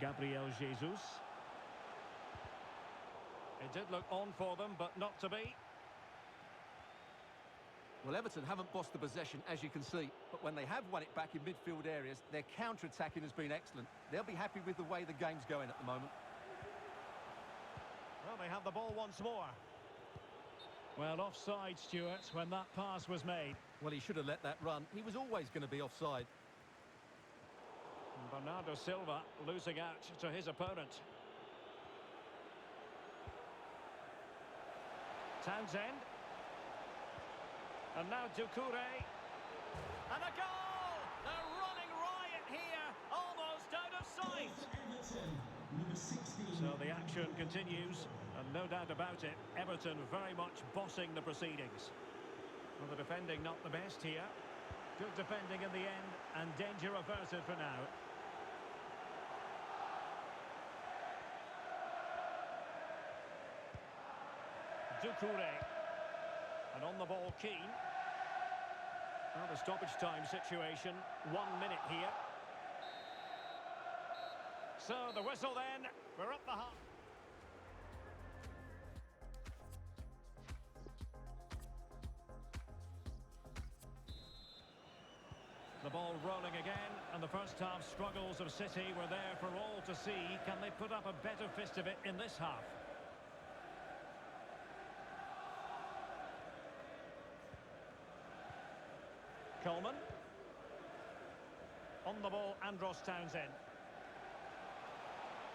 Gabriel Jesus. It did look on for them, but not to be. Well, Everton haven't bossed the possession, as you can see, but when they have won it back in midfield areas, their counter-attacking has been excellent. They'll be happy with the way the game's going at the moment. Well, they have the ball once more. Well, offside, Stuart, when that pass was made. Well, he should have let that run. He was always going to be offside. Bernardo Silva losing out to his opponent. Townsend. And now Doucouré. And a goal! They're running riot here, almost out of sight. Everton, number 16. So the action continues, and no doubt about it, Everton very much bossing the proceedings. Well, the defending not the best here. Good defending in the end, and danger averted for now. Doucouré. And on the ball, Keane. Well, the stoppage time situation, 1 minute here. So the whistle then, we're up the half. The ball rolling again, and the first half struggles of City were there for all to see. Can they put up a better fist of it in this half? Coleman. On the ball, Andros Townsend.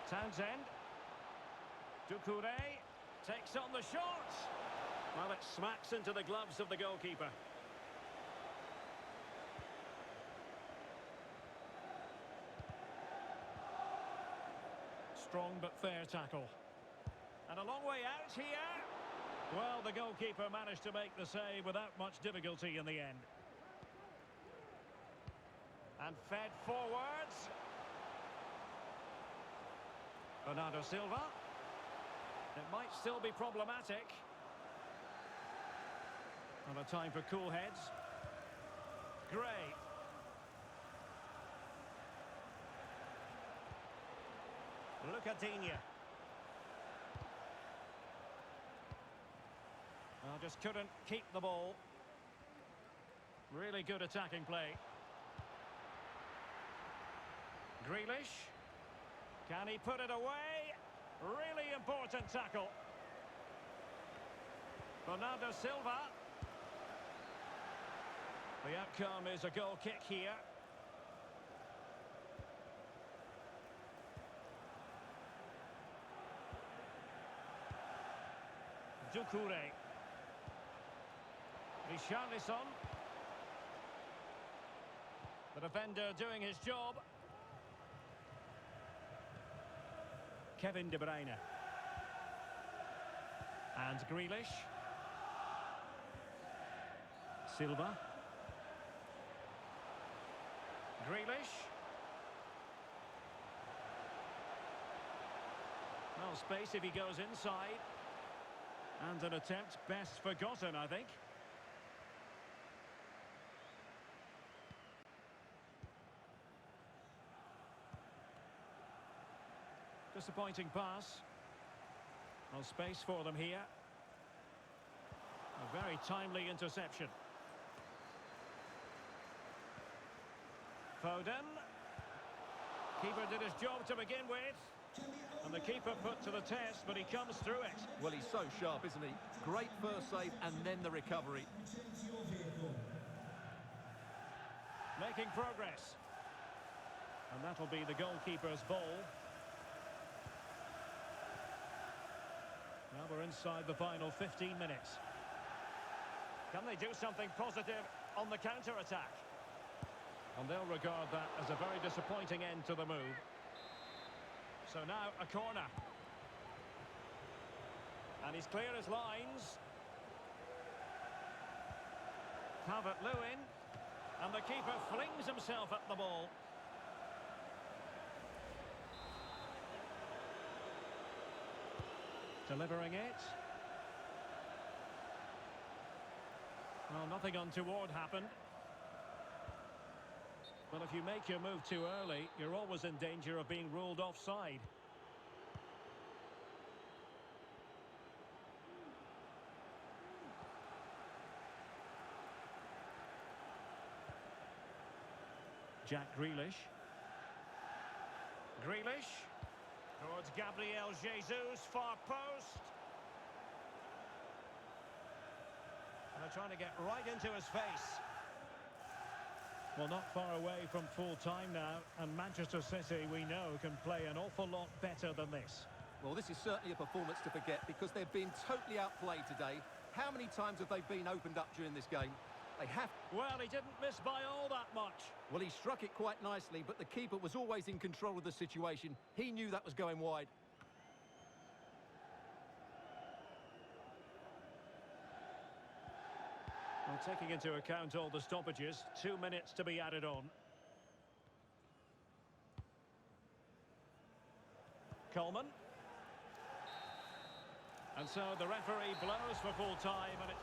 Townsend. Doucouré takes on the shot. Well, it smacks into the gloves of the goalkeeper. Strong but fair tackle. And a long way out here. Well, the goalkeeper managed to make the save without much difficulty in the end. And fed forwards. Bernardo Silva. It might still be problematic. And a time for cool heads. Gray. Look at Digne. Well, just couldn't keep the ball. Really good attacking play. Grealish. Can he put it away? Really important tackle. Bernardo Silva. The outcome is a goal kick here. Doucouré. Richarlison. The defender doing his job. Kevin De Bruyne. And Grealish. Silva. Grealish. Well, space if he goes inside. And an attempt best forgotten, I think. Disappointing pass. Well, space for them here. A very timely interception. Foden. Keeper did his job to begin with. And the keeper put to the test, but he comes through it. Well, he's so sharp, isn't he? Great first save and then the recovery. Making progress. And that'll be the goalkeeper's ball. Now we're inside the final 15 minutes. Can they do something positive on the counter-attack? And they'll regard that as a very disappointing end to the move. So now a corner. And he's clear as lines. Calvert-Lewin. And the keeper flings himself at the ball. Delivering it. Well, nothing untoward happened. Well, if you make your move too early, you're always in danger of being ruled offside. Jack Grealish. Grealish. Towards Gabriel Jesus, far post. And they're trying to get right into his face. Well, not far away from full time now, and Manchester City, we know, can play an awful lot better than this. Well, this is certainly a performance to forget because they've been totally outplayed today. How many times have they been opened up during this game? They have... Well, he didn't miss by all that much. Well, he struck it quite nicely, but the keeper was always in control of the situation. He knew that was going wide. Well, taking into account all the stoppages, 2 minutes to be added on. Coleman. And so the referee blows for full time, and it...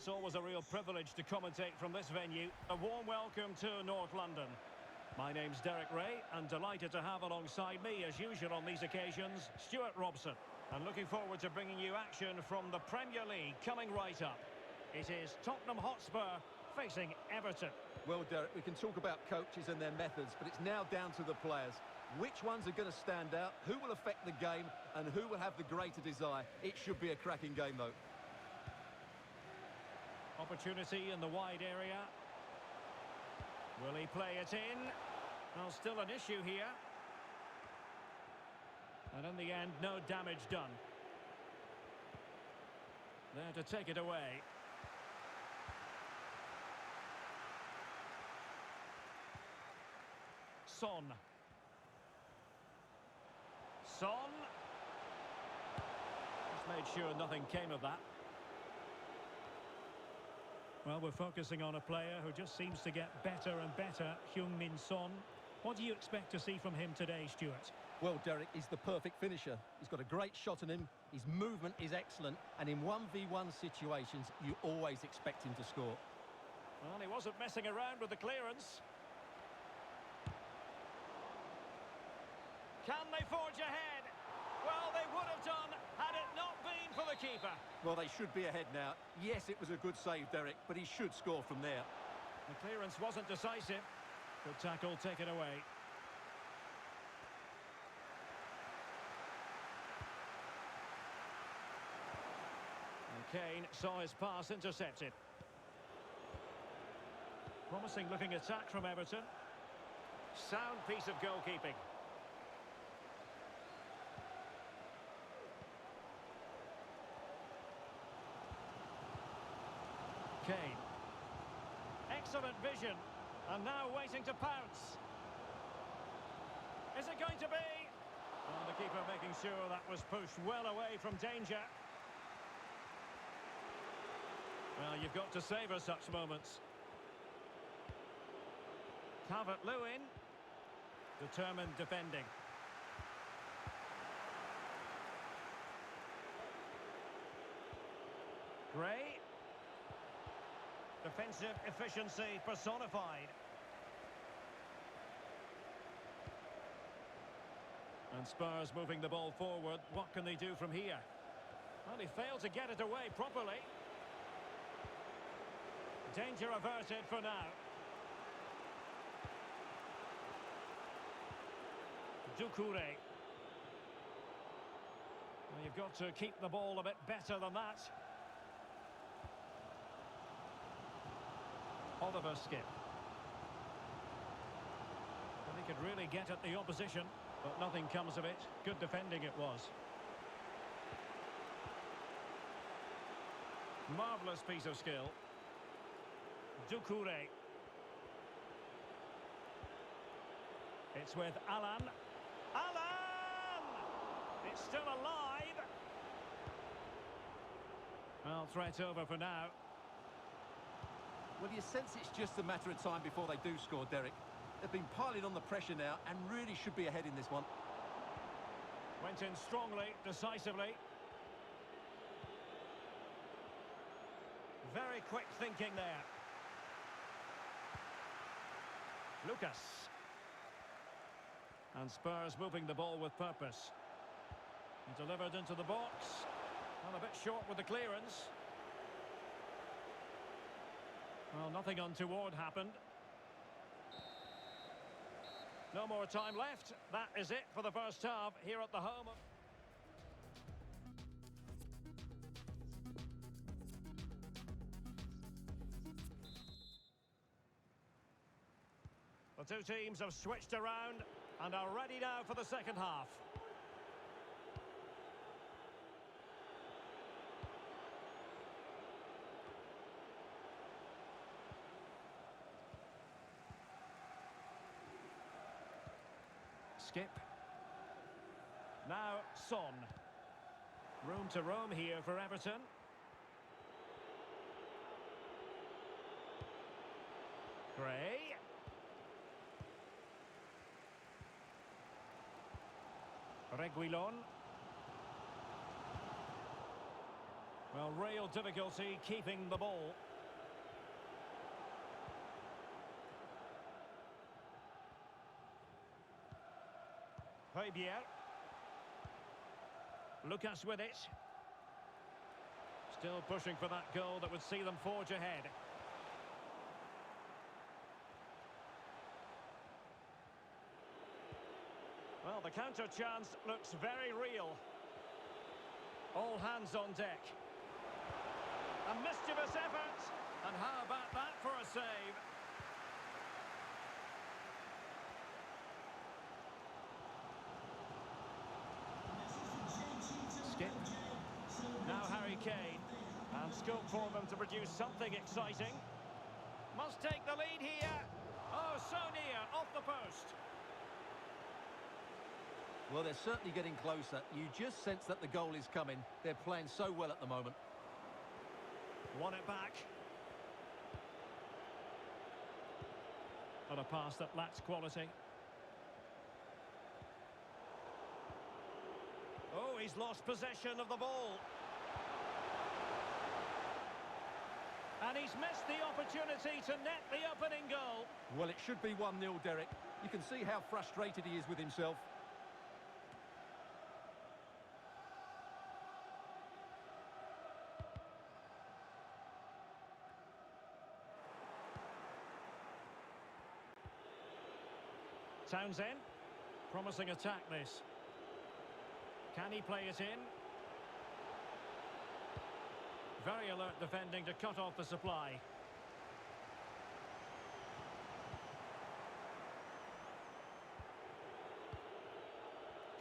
It's always a real privilege to commentate from this venue. A warm welcome to North London. My name's Derek Ray, and delighted to have alongside me, as usual on these occasions, Stuart Robson. And looking forward to bringing you action from the Premier League coming right up. It is Tottenham Hotspur facing Everton. Well, Derek, we can talk about coaches and their methods, but it's now down to the players. Which ones are going to stand out, who will affect the game, and who will have the greater desire? It should be a cracking game, though. Opportunity in the wide area. Will he play it in? Well, still an issue here. And in the end, no damage done. There to take it away. Son. Son. Just made sure nothing came of that. Well, we're focusing on a player who just seems to get better and better, Heung-min Son. What do you expect to see from him today, Stuart? Well, Derek, he's the perfect finisher. He's got a great shot in him, his movement is excellent, and in 1v1 situations, you always expect him to score. Well, he wasn't messing around with the clearance. Can they forge ahead? Well, they would have done had it not been for the keeper. Well, they should be ahead now. Yes, it was a good save, Derek, but he should score from there. The clearance wasn't decisive. Good tackle taken away. And Kane saw his pass intercepted. Promising looking attack from Everton. Sound piece of goalkeeping. Kane. Excellent vision. And now waiting to pounce. Is it going to be? Oh, the keeper making sure that was pushed well away from danger. Well, you've got to savour such moments. Calvert-Lewin. Determined defending. Gray. Defensive efficiency personified. And Spurs moving the ball forward. What can they do from here? Well, he failed to get it away properly. Danger averted for now. Doucouré. Well, you've got to keep the ball a bit better than that. Oliver Skip. And he could really get at the opposition, but nothing comes of it. Good defending it was. Marvellous piece of skill. Doucouré. It's with Alan. Alan! It's still alive. Well, threat over for now. Well, you sense it's just a matter of time before they do score, Derek. They've been piling on the pressure now and really should be ahead in this one. Went in strongly, decisively. Very quick thinking there. Lucas. And Spurs moving the ball with purpose. He delivered into the box. Well, a bit short with the clearance. Well, nothing untoward happened. No more time left. That is it for the first half here at the home of... The two teams have switched around and are ready now for the second half. Skip. Now Son. Room to roam here for Everton. Gray. Reguilon. Well, real difficulty keeping the ball. Højbjerg. Lucas with it. Still pushing for that goal that would see them forge ahead. Well, the counter chance looks very real. All hands on deck. A mischievous effort. And how about that for a save? Skip. Now Harry Kane. And scope for them to produce something exciting. Must take the lead here. Oh, so near, off the post. Well, they're certainly getting closer. You just sense that the goal is coming. They're playing so well at the moment. Won it back. On a pass that lacks quality. Oh, he's lost possession of the ball. And he's missed the opportunity to net the opening goal. Well, it should be 1-0, Derek. You can see how frustrated he is with himself. Townsend, promising attack this. Can he play it in? Very alert defending to cut off the supply.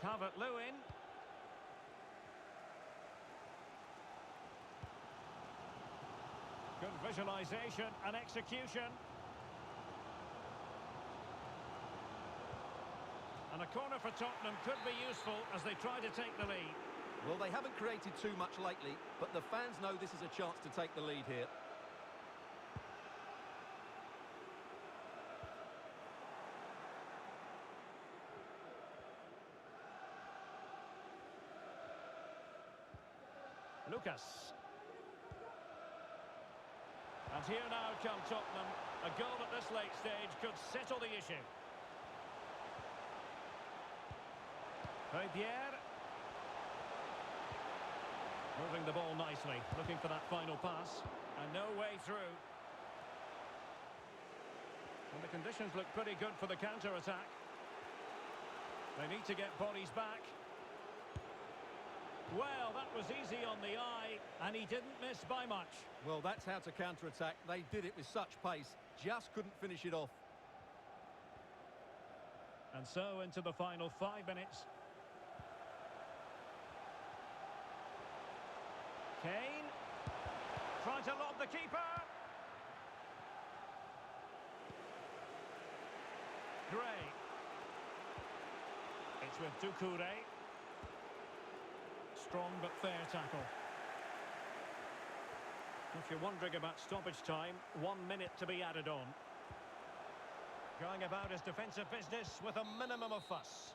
Calvert-Lewin. Good visualisation and execution. And a corner for Tottenham could be useful as they try to take the lead. Well, they haven't created too much lately, but the fans know this is a chance to take the lead here. Lucas. And here now come Tottenham. A goal at this late stage could settle the issue. Højbjerg. Moving the ball nicely, looking for that final pass. And no way through. And the conditions look pretty good for the counter-attack. They need to get bodies back. Well, that was easy on the eye, and he didn't miss by much. Well, that's how to counter-attack. They did it with such pace, just couldn't finish it off. And so into the final 5 minutes. Kane, trying to lob the keeper. Gray. It's with Doucouré. Strong but fair tackle. If you're wondering about stoppage time, 1 minute to be added on. Going about his defensive business with a minimum of fuss.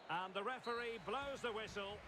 And the referee blows the whistle.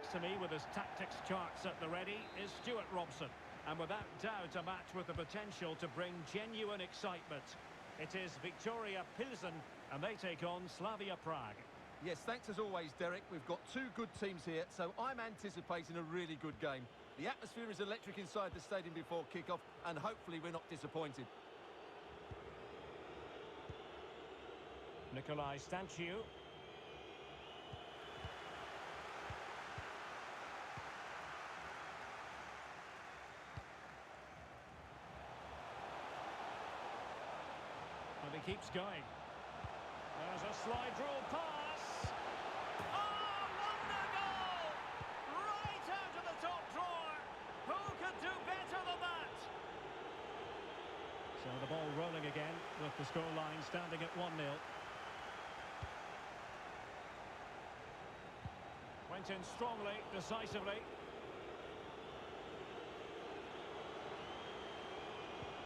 next to me with his tactics charts at the ready is Stuart Robson. And without doubt a match with the potential to bring genuine excitement. It is Victoria Pilsen and they take on Slavia Prague. Yes, thanks as always, Derek. We've got two good teams here, so I'm anticipating a really good game. The atmosphere is electric inside the stadium before kick-off, and hopefully we're not disappointed. Nikolai Stanciu. And he keeps going. There's a slide rule pass. Oh, wonder goal! Right out of the top drawer. Who could do better than that? So the ball rolling again with the scoreline standing at 1-0. Went in strongly, decisively.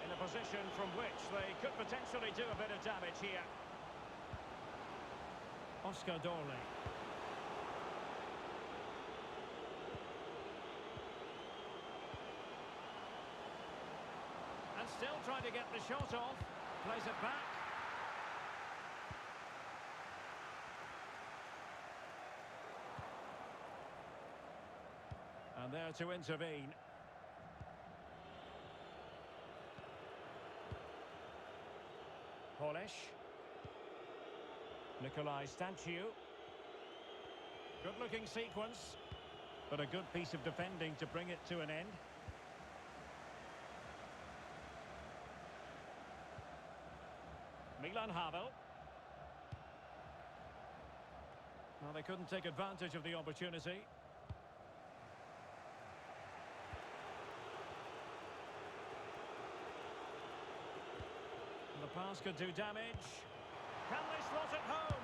In a position from which they could potentially do a bit of damage here. Oscar Dorley. And still trying to get the shot off. Plays it back. And there to intervene. Polish. Nikolai Stanciu. Good-looking sequence, but a good piece of defending to bring it to an end. Milan Havel. Well, they couldn't take advantage of the opportunity. The pass could do damage. Can they slot it home?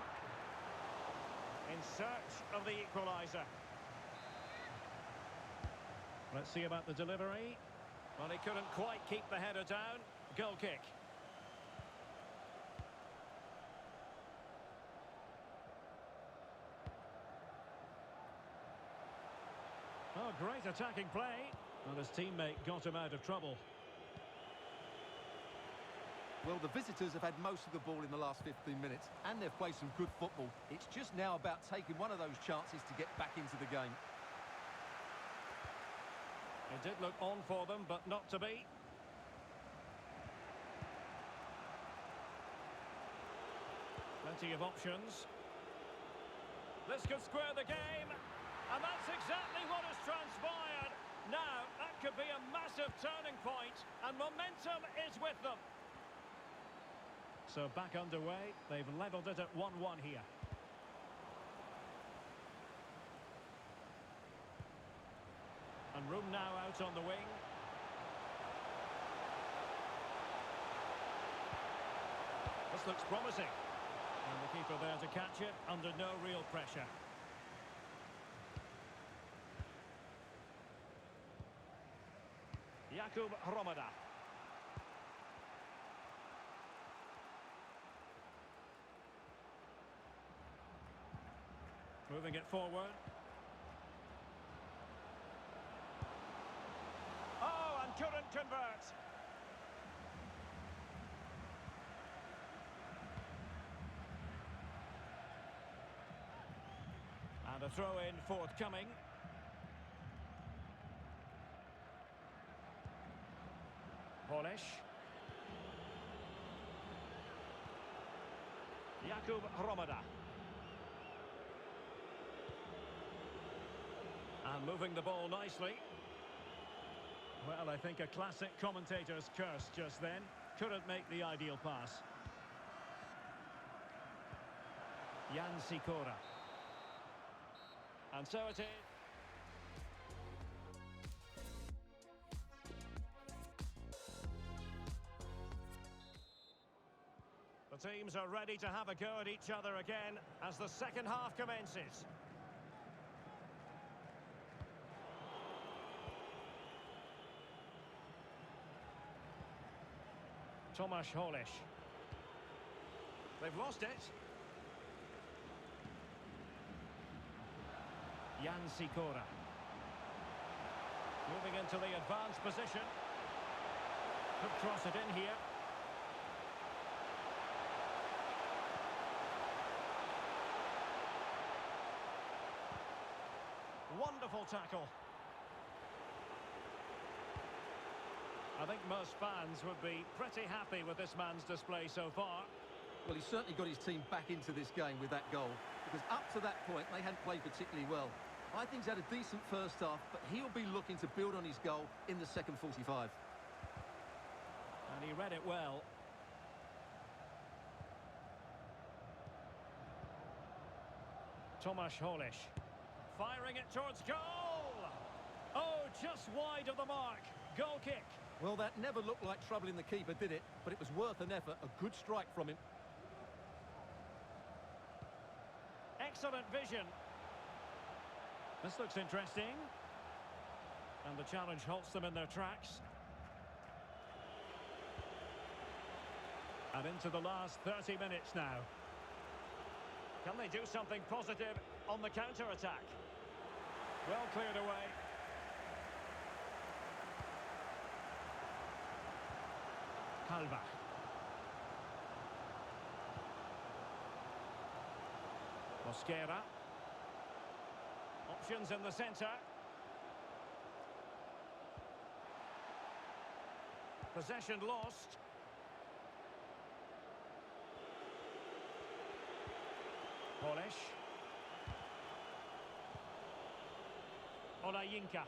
In search of the equaliser. Let's see about the delivery. Well, he couldn't quite keep the header down. Goal kick. Oh, great attacking play. Well, his teammate got him out of trouble. Well, the visitors have had most of the ball in the last 15 minutes, and they've played some good football. It's just now about taking one of those chances to get back into the game. It did look on for them, but not to be. Plenty of options. This could square the game, and that's exactly what has transpired. Now, that could be a massive turning point, and momentum is with them. So back underway, they've levelled it at 1-1 here. And room now out on the wing. This looks promising. And the keeper there to catch it under no real pressure. Jakub Hromada. Moving it forward. Oh, and couldn't convert. And a throw-in forthcoming. Polish. Jakub Hromada. And moving the ball nicely. Well, I think a classic commentator's curse just then. Couldn't make the ideal pass. Jan Sikora. And so it is. The teams are ready to have a go at each other again as the second half commences. Tomasz Holish. They've lost it. Jan Sikora. Moving into the advanced position. Could cross it in here. Wonderful tackle. I think most fans would be pretty happy with this man's display so far. Well, he's certainly got his team back into this game with that goal, because up to that point, they hadn't played particularly well. I think he's had a decent first half, but he'll be looking to build on his goal in the second 45. And he read it well. Tomasz Holisz. Firing it towards goal! Oh, just wide of the mark. Goal kick. Well, that never looked like troubling the keeper, did it? But it was worth an effort. A good strike from him. Excellent vision. This looks interesting. And the challenge halts them in their tracks. And into the last 30 minutes now. Can they do something positive on the counter-attack? Well cleared away. Kalbach. Mosquera. Options in the centre. Possession lost. Holisz. Olayinka.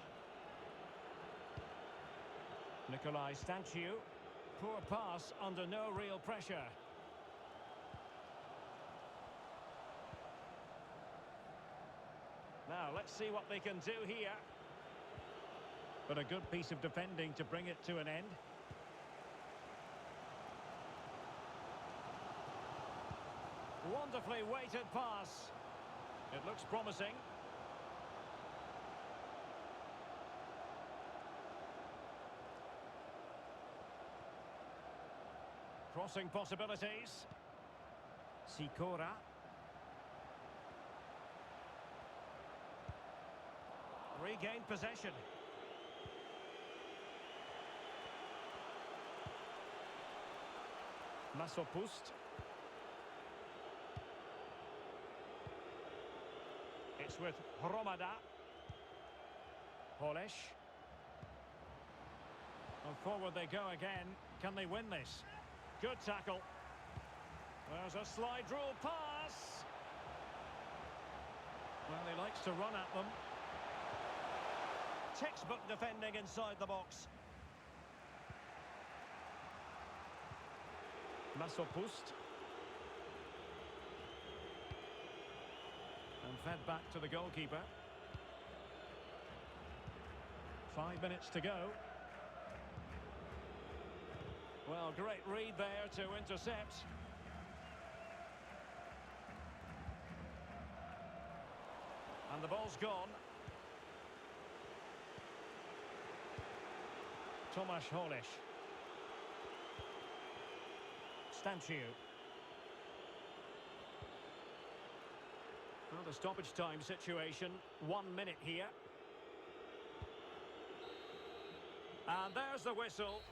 Nikolai Stanciu. Poor pass under no real pressure. Now, let's see what they can do here. But a good piece of defending to bring it to an end. Wonderfully weighted pass. It looks promising. Crossing possibilities. Sikora. Regained possession. Masopust. It's with Hromada. Holisz. And forward they go again. Can they win this? Good tackle. There's a slide rule pass. Well, he likes to run at them. Textbook defending inside the box. Masopust. And fed back to the goalkeeper. 5 minutes to go. Well, great read there to intercept. And the ball's gone. Tomasz Holisz. Stanciu. Well, the stoppage time situation, 1 minute here. And there's the whistle.